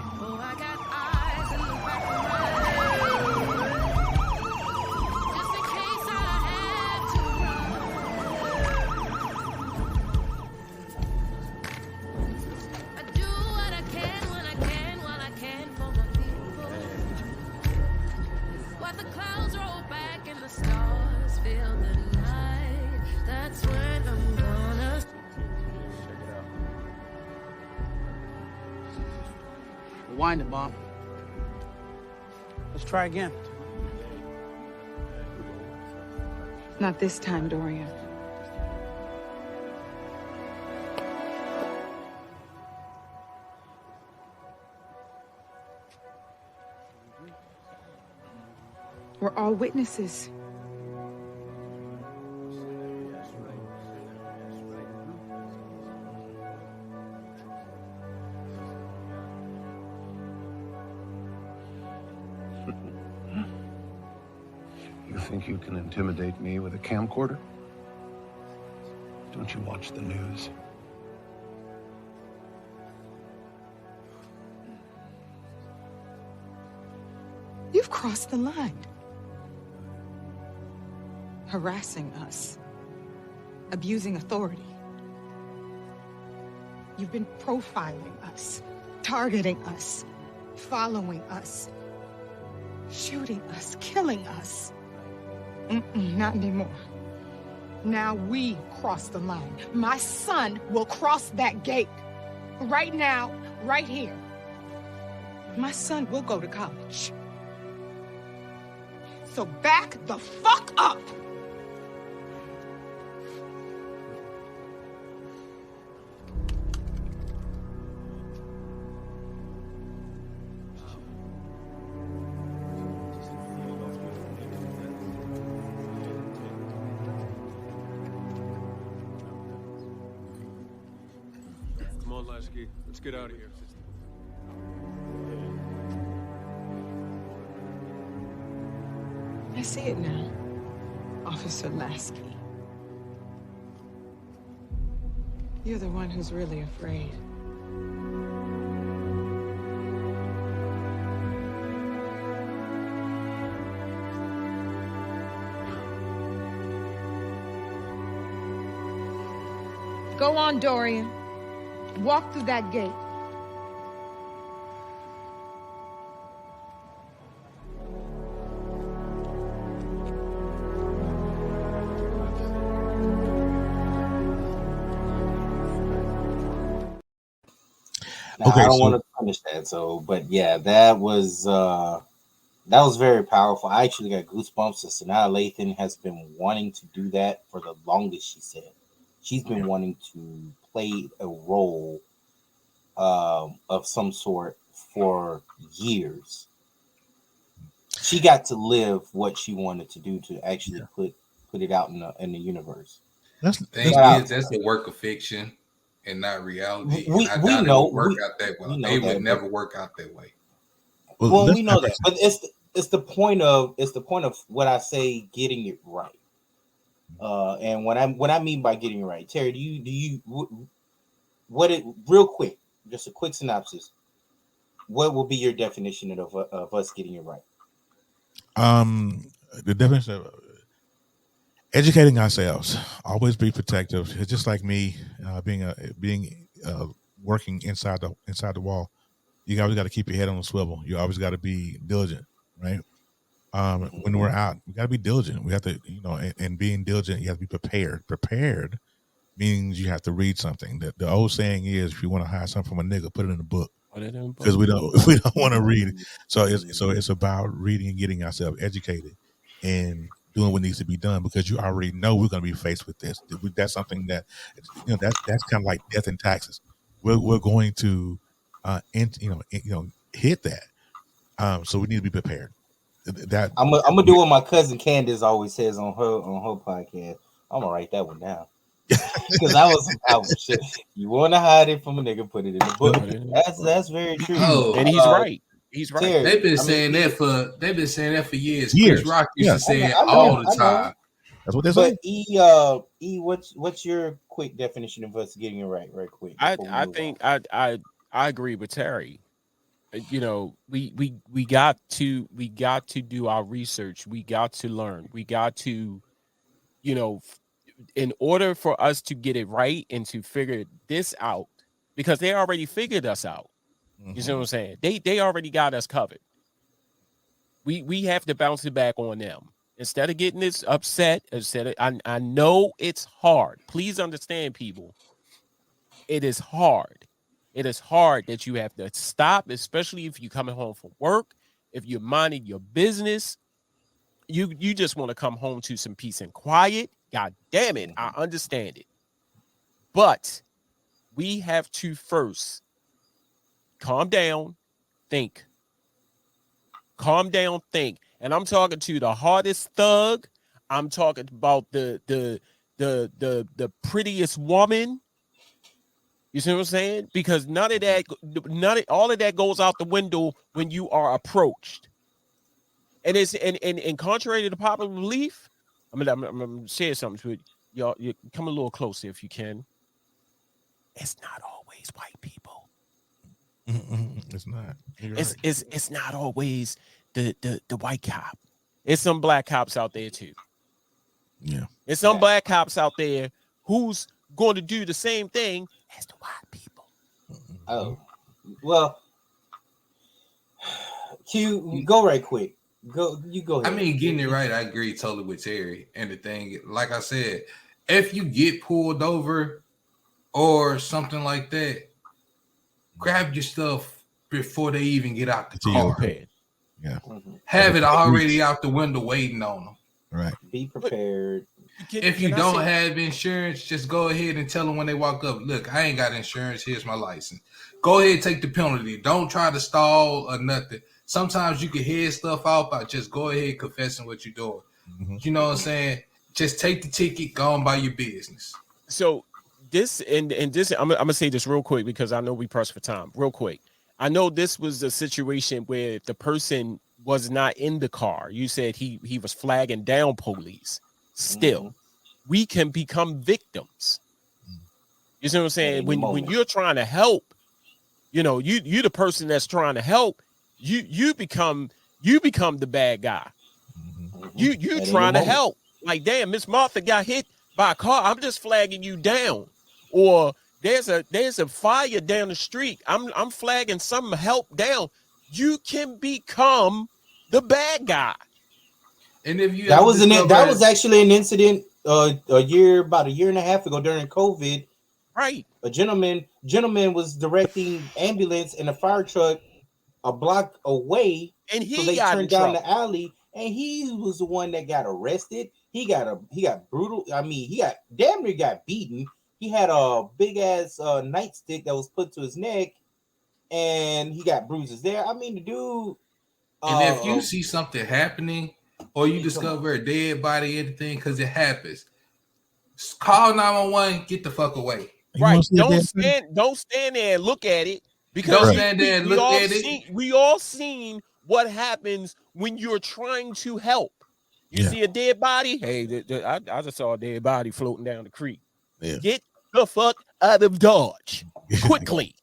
Wind it, Mom. Let's try again. Not this time, Dorian. We're all witnesses. You think you can intimidate me with a camcorder? Don't you watch the news? You've crossed the line. Harassing us. Abusing authority. You've been profiling us. Targeting us. Following us. Shooting us. Killing us. Not anymore. Now we cross the line. My son will cross that gate. Right now, right here. My son will go to college. So back the fuck up! Come on, Lasky. Let's get out of here. I see it now, Officer Lasky. You're the one who's really afraid. Go on, Dorian. Walk through that gate. Now, okay, I don't want to punish that, but yeah, that was very powerful. I actually got goosebumps. Sanaa Lathan has been wanting to do that for the longest. She said she's been wanting to play a role of some sort for years. She got to live what she wanted to do to actually put it out in the universe. That's a work of fiction and not reality. We know it would work out that way. It would never work out that way. Well, we know that, but it's the point of what I say, getting it right. And what I mean by getting it right, Terry, do you real quick, just a quick synopsis? What will be your definition of us getting it right? The definition of educating ourselves, always be protective. It's just like me being working inside the wall. You always got to keep your head on the swivel. You always got to be diligent, right? When we're out, we got to be diligent. We have to, and being diligent, you have to be prepared. Prepared means you have to read something. The old saying is, if you want to hide something from a nigga, put it in a book. Because we don't want to read it. So it's about reading and getting ourselves educated and doing what needs to be done, because you already know we're going to be faced with this. That's something that that's kind of like death and taxes. We're going to hit that. So we need to be prepared. That I'm gonna do what my cousin Candace always says on her podcast. I'm gonna write that one down. Because I was shit. You want to hide it from a nigga, put it in the book. That's very true. Oh, and he's right. He's right. Terry, they've been saying that for years. Chris Years. Rock used to say it I know, all I the know. time. That's what they're But saying. what's your quick definition of us getting it right quick? I think I agree with Terry. You know, we got to do our research. We got to learn. We got to, you know, in order for us to get it right and to figure this out, because they already figured us out. You see what I'm saying? They already got us covered. We have to bounce it back on them. Instead of getting this upset, I know it's hard. Please understand, people. It is hard. It is hard that you have to stop, especially if you're coming home from work, if you're minding your business. You just want to come home to some peace and quiet. God damn it. I understand it. But we have to first calm down, think. Calm down, think. And I'm talking to the hardest thug. I'm talking about the prettiest woman. You see what I'm saying? Because all of that goes out the window when you are approached. And it's and contrary to the popular belief, I'm gonna share something with y'all. You come a little closer if you can. It's not always white people. It's not. It's not always the white cop. It's some black cops out there too. Yeah. There's some black cops out there who's going to do the same thing as the white people. Oh, well, Q, go right quick. Go ahead. I mean, getting it right, I agree totally with Terry. And the thing, like I said, if you get pulled over or something like that, grab your stuff before they even get out the car. Yeah. Have it already out the window waiting on them. Right. Be prepared. If you don't have insurance, just go ahead and tell them when they walk up, look, I ain't got insurance. Here's my license. Go ahead and take the penalty. Don't try to stall or nothing. Sometimes you can head stuff out by just go ahead confessing what you're doing. You know what I'm saying? Just take the ticket, go on by your business. So this and this, I'm gonna say this real quick because I know we pressed for time. Real quick. I know this was a situation where the person was not in the car. You said he was flagging down police. Still, we can become victims. You see what I'm saying? When you're trying to help, you know, you the person that's trying to help, you become the bad guy. You trying to help. Like, damn, Miss Martha got hit by a car. I'm just flagging you down. Or there's a fire down the street. I'm flagging some help down. You can become the bad guy. And if you that was actually an incident about a year and a half ago during COVID. Right. A gentleman was directing ambulance in a fire truck a block away, and so they turned down the alley, and he was the one that got arrested. He got brutal. I mean, he got damn near got beaten. He had a big ass nightstick that was put to his neck, and he got bruises there. I mean, the dude. And if you see something happening, or you discover a dead body, anything, because it happens, call 911. Get the fuck away. Right. Don't stand there and look at it. Because we all seen what happens when you're trying to help. You see a dead body. Hey, I just saw a dead body floating down the creek. Yeah. Get the fuck out of Dodge quickly.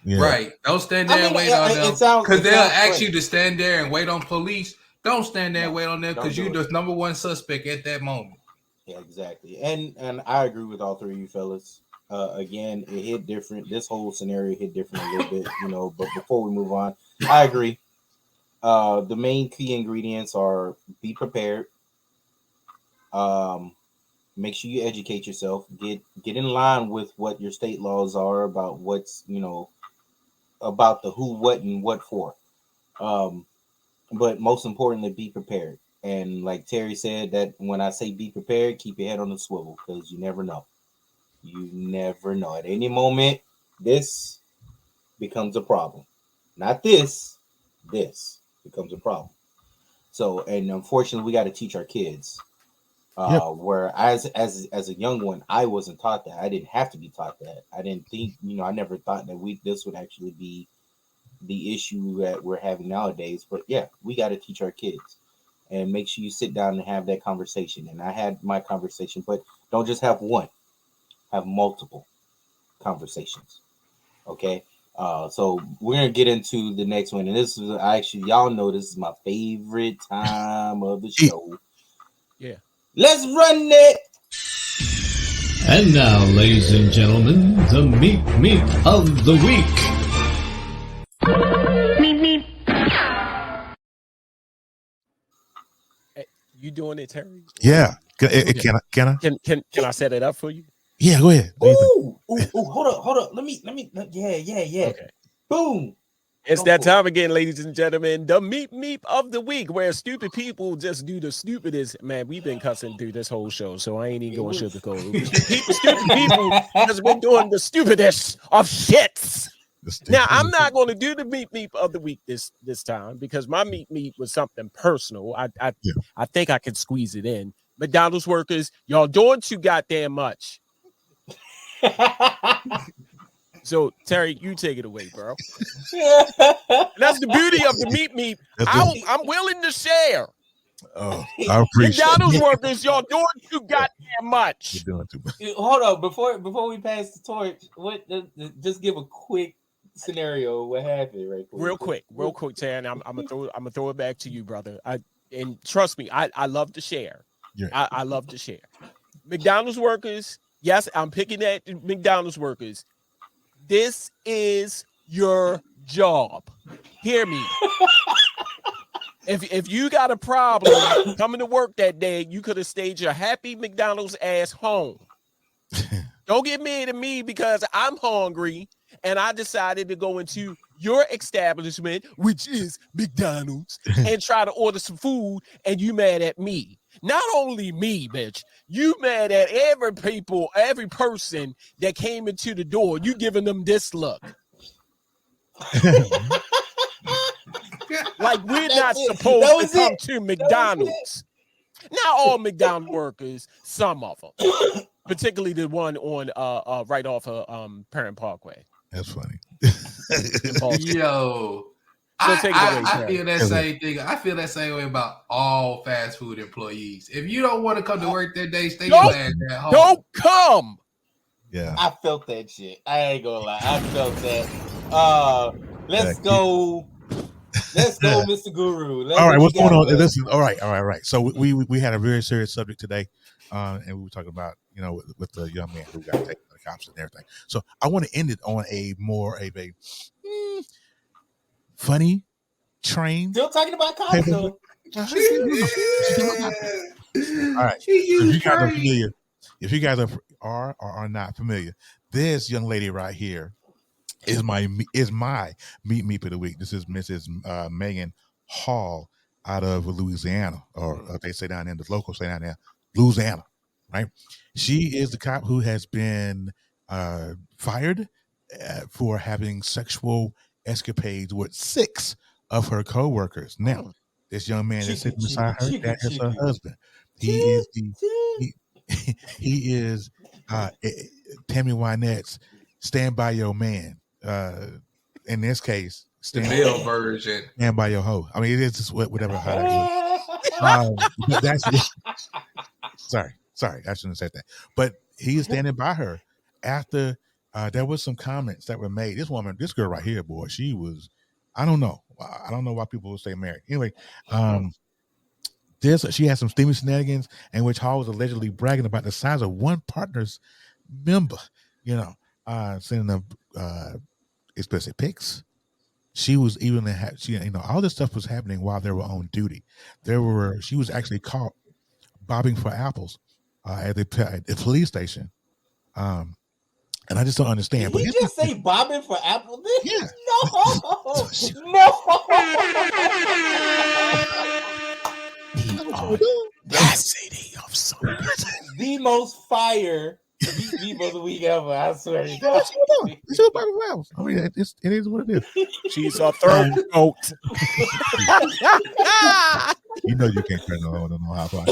Right. Don't stand there and wait on them. Because they'll ask you to stand there and wait on police. Don't stand there and wait on them because you're the number one suspect at that moment. Yeah, exactly. And I agree with all three of you fellas. Again, it hit different. This whole scenario hit different a little bit, you know. But before we move on, I agree. The main key ingredients are be prepared. Make sure you educate yourself. Get in line with what your state laws are about what's, you know, about the who, what, and what for. But most importantly, be prepared. And like Terry said, that when I say be prepared, keep your head on the swivel because you never know. You never know. At any moment, this becomes a problem. Not this becomes a problem. So, and unfortunately, we got to teach our kids Where as a young one, I wasn't taught that. I didn't have to be taught that. I didn't think, I never thought that this would actually be the issue that we're having nowadays. But yeah, we got to teach our kids and make sure you sit down and have that conversation. And I had my conversation, but don't just have one, have multiple conversations. Okay. So we're gonna get into the next one, and this is y'all know this is my favorite time of the show. Yeah. Let's run it. And now, ladies and gentlemen, the meep of the week. Meep. You doing it, Terry? Yeah. Can I? Can I set it up for you? Yeah, go ahead. Ooh, hold up. Let me. Yeah. Okay. Boom. It's that time again, ladies and gentlemen. The meep of the week, where stupid people just do the stupidest. Man, we've been cussing through this whole show, so I ain't even going sugarcoat. Stupid people has been doing the stupidest of shits. Now, I'm not going to do the meep of the week this time because my meep was something personal. I think I can squeeze it in. McDonald's workers, y'all doing too goddamn much. So, Terry, you take it away, bro. That's the beauty of the meep. I'm willing to share. Oh, I appreciate McDonald's workers, y'all doing too goddamn much. You're doing too much. Hold on, before we pass the torch, just give a quick scenario of what happened, right? Real quick, Terry. I'm gonna throw it back to you, brother. And trust me, I love to share. Yeah. I love to share. McDonald's workers, yes, I'm picking at McDonald's workers. This is your job. Hear me. If you got a problem coming to work that day, you could have stayed your happy McDonald's ass home. Don't get mad at me because I'm hungry and I decided to go into your establishment, which is McDonald's, and try to order some food, and you mad at me. Not only me, bitch, you mad at every person that came into the door. You giving them this look. Like we're not supposed to come to McDonald's. Not all McDonald's workers, some of them. Particularly the one on right off of Parent Parkway. That's funny. Yo. I feel that same thing. I feel that same way about all fast food employees. If you don't want to come to work that day, stay your ass at home. Don't come. Yeah. I felt that shit. I ain't gonna lie. I felt that. Let's go. Let's go, Mr. Guru. All right, what's going on? Listen, all right. So we had a very serious subject today, and we were talking about with the young man who got taken by the cops and everything. So I want to end it on a more of a funny train. Still talking about cops though. All right. If you guys are or are not familiar, this young lady right here is my meep of the week. This is Mrs. Megan Hall out of Louisiana, or they say down in the local say down there, Louisiana, right? She is the cop who has been fired for having sexual escapades with 6 of her co-workers. Now, this young man that's sitting beside her, that is her husband. He is Tammy Wynette's "Stand by Your Man." In this case, the male version. Stand by your hoe. I mean, it is just whatever. That's sorry, I shouldn't have said that. But he is standing by her after there was some comments that were made. This girl right here, boy, she was. I don't know why people will stay married. Anyway, she had some steamy shenanigans in which Hall was allegedly bragging about the size of one partner's member. Sending them explicit pics. She was even all this stuff was happening while they were on duty. She was actually caught bobbing for apples at the police station. And I just don't understand. Did he just say bobbing for apples? Yeah. No. Audacity of some the most fire people of the week ever. I swear to God. I mean, it is what it is. She's a throat goat. You know you can't turn on no hot pot.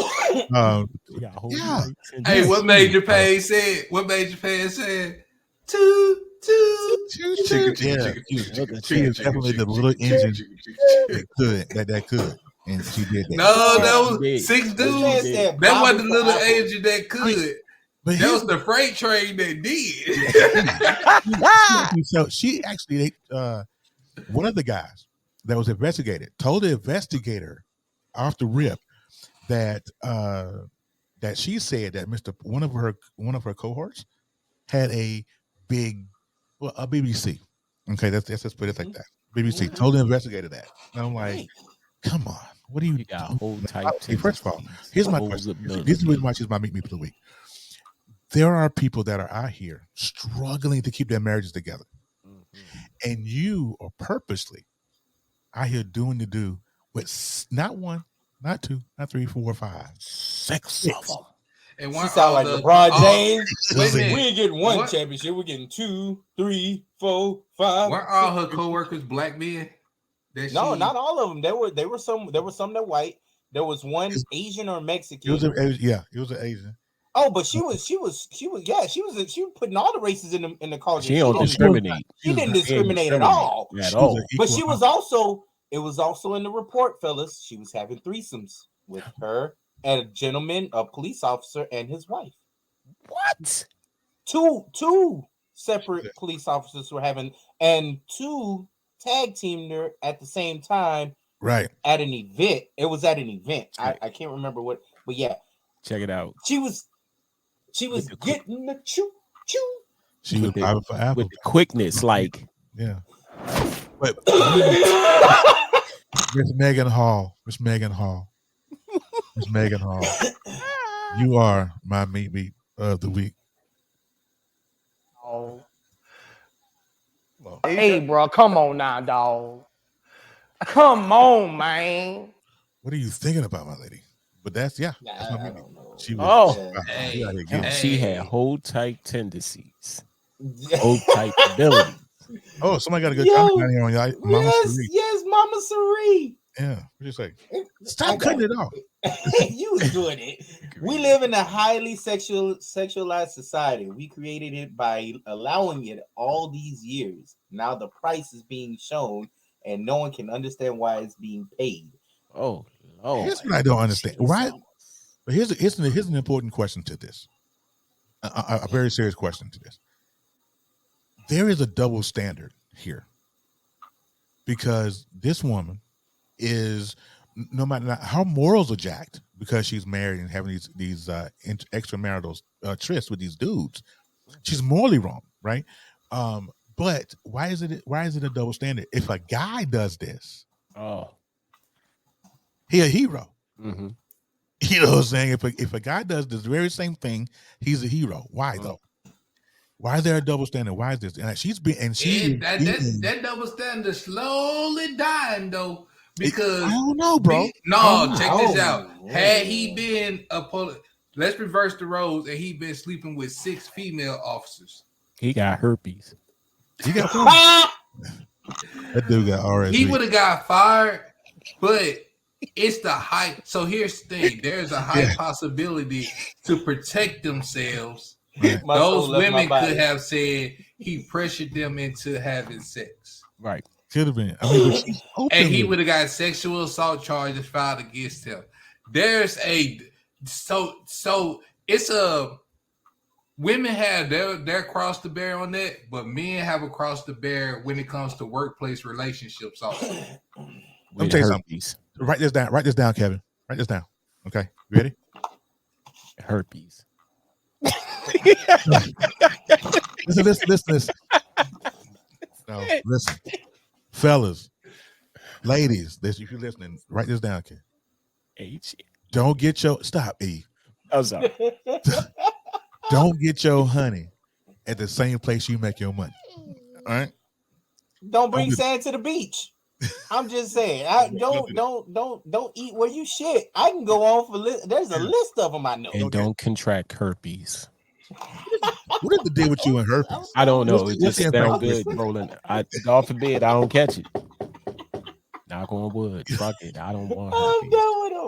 Yeah. Hey, what Major Payne said? What Major Payne said? Two. She is definitely the little engine that could, and she did that. No, that was 6 dudes. That wasn't the little engine that could. But that was the freight train that did. So she actually, one of the guys that was investigated told the investigator off the rip that she said that one of her cohorts had a BBC. Okay, let's just put it like that. BBC told the investigator that. And I'm like, come on, what do you got? Whole type. First of all, here's my question. This is the reason why she's my Meet Me for the Week. There are people that are out here struggling to keep their marriages together. And you are purposely out here doing the do with not one, not two, not three, 4, 5, 6 of them. And she sound like LeBron James. We ain't getting one championship. We're getting 2, 3, 4, 5. Weren't all her coworkers black men? No, not all of them. There were some that white. There was one Asian or Mexican. It was an Asian. Oh, but she was putting all the races in the culture. She don't discriminate. She didn't discriminate at all. But she was also, it was also in the report, fellas. She was having threesomes with her and a gentleman, a police officer, and his wife. What? Two separate police officers were having, and 2 tag teamed her at the same time. Right. At an event. It was at an event. I can't remember what, but yeah. Check it out. She was getting the choo. She was driving for Apple with the quickness, like But Miss Megan Hall, you are my Meet Me of the Week. Oh, hey, bro, come on now, dog. Come on, man. What are you thinking about, my lady? But that's my Meet Me. She was, she had whole type tendencies, whole type ability. Oh, somebody got a good comment down here on y'all. Mama Cerie. Yes, Mama Cerie. Yeah, what you say? Stop cutting it off. You was doing it. We live in a highly sexualized society. We created it by allowing it all these years. Now the price is being shown, and no one can understand why it's being paid. Oh, here's what I don't understand. Why? But here's an important question to this. A very serious question to this. There is a double standard here, because this woman is, no matter her morals are jacked because she's married and having these extramarital trysts with these dudes. She's morally wrong, right? But why is it a double standard? If a guy does this, he a hero. Mm-hmm. You know what I'm saying? If a guy does this very same thing, he's a hero. Why though? Why is there a double standard? Why is this? And that double standard slowly dying though, because I don't know, bro. Check this out. Had he been let's reverse the roles, and he been sleeping with 6 female officers. He got herpes. He got that dude got RSV. He would have got fired, but it's the high. So here's the thing: there's a high possibility to protect themselves. Right. Those women could have said he pressured them into having sex. Right. Could have been. And he would have got sexual assault charges filed against him. There's so it's women have their cross to bear on that, but men have a cross to bear when it comes to workplace relationships also. Let me tell you something. Write this down, Kevin. Write this down. Okay. You ready? Herpes. Listen. No, listen. Fellas, ladies, if you're listening, write this down, kid. H. Don't get your stop, E. Oh, sorry. Don't get your honey at the same place you make your money. All right. Don't bring sand to the beach. I'm just saying. Don't eat where you shit. I can go on for there's a list of them I know. And don't contract herpes. What is the deal with you and herpes? I don't know. It just sounds good, Roland. God forbid I don't catch it. Knock on wood. Fuck it. I don't want herpes.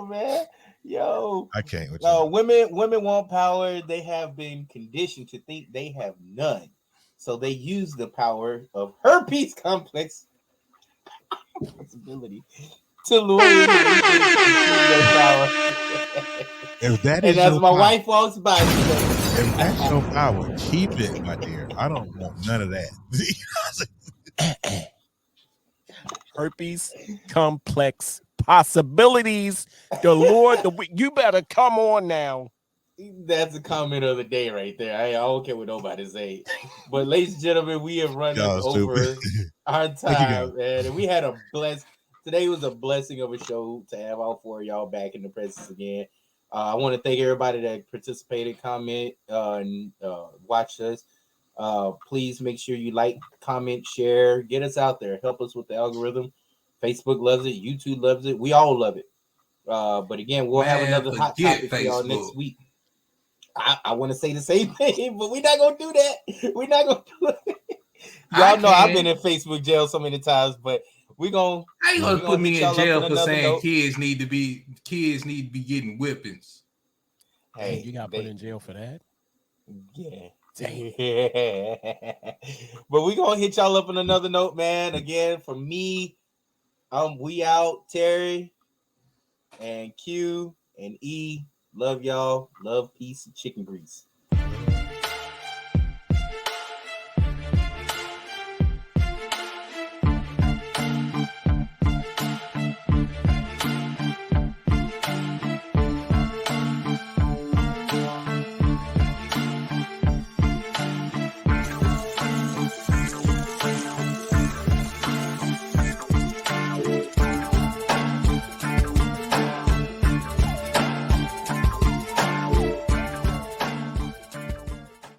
man. Yo, I can't. Women want power. They have been conditioned to think they have none, so they use the power of herpes complex responsibility to lure in your power. If that and is as your my power, wife walks by, she goes, if that's your power, keep it, my dear. I don't want none of that. Herpes complex possibilities. The Lord, you better come on now. That's a comment of the day right there. I don't care what nobody say. But ladies and gentlemen, we have run over our time, man. And we had a today was a blessing of a show to have all four of y'all back in the presence again. I want to thank everybody that participated, comment, and watched us. Please make sure you like, comment, share, get us out there. Help us with the algorithm. Facebook loves it. YouTube loves it. We all love it. But again, we'll have another hot topic for y'all next week. I want to say the same thing, but we're not gonna do that. We're not gonna do it. Y'all know I've been in Facebook jail so many times, but we're gonna. How you gonna put me in jail for saying kids need to be getting whippings? Hey, you got put in jail for that? Yeah. But we're gonna hit y'all up on another note, man. Again, for me, we out, Terry and Q and E. Love y'all. Love, peace, and chicken grease.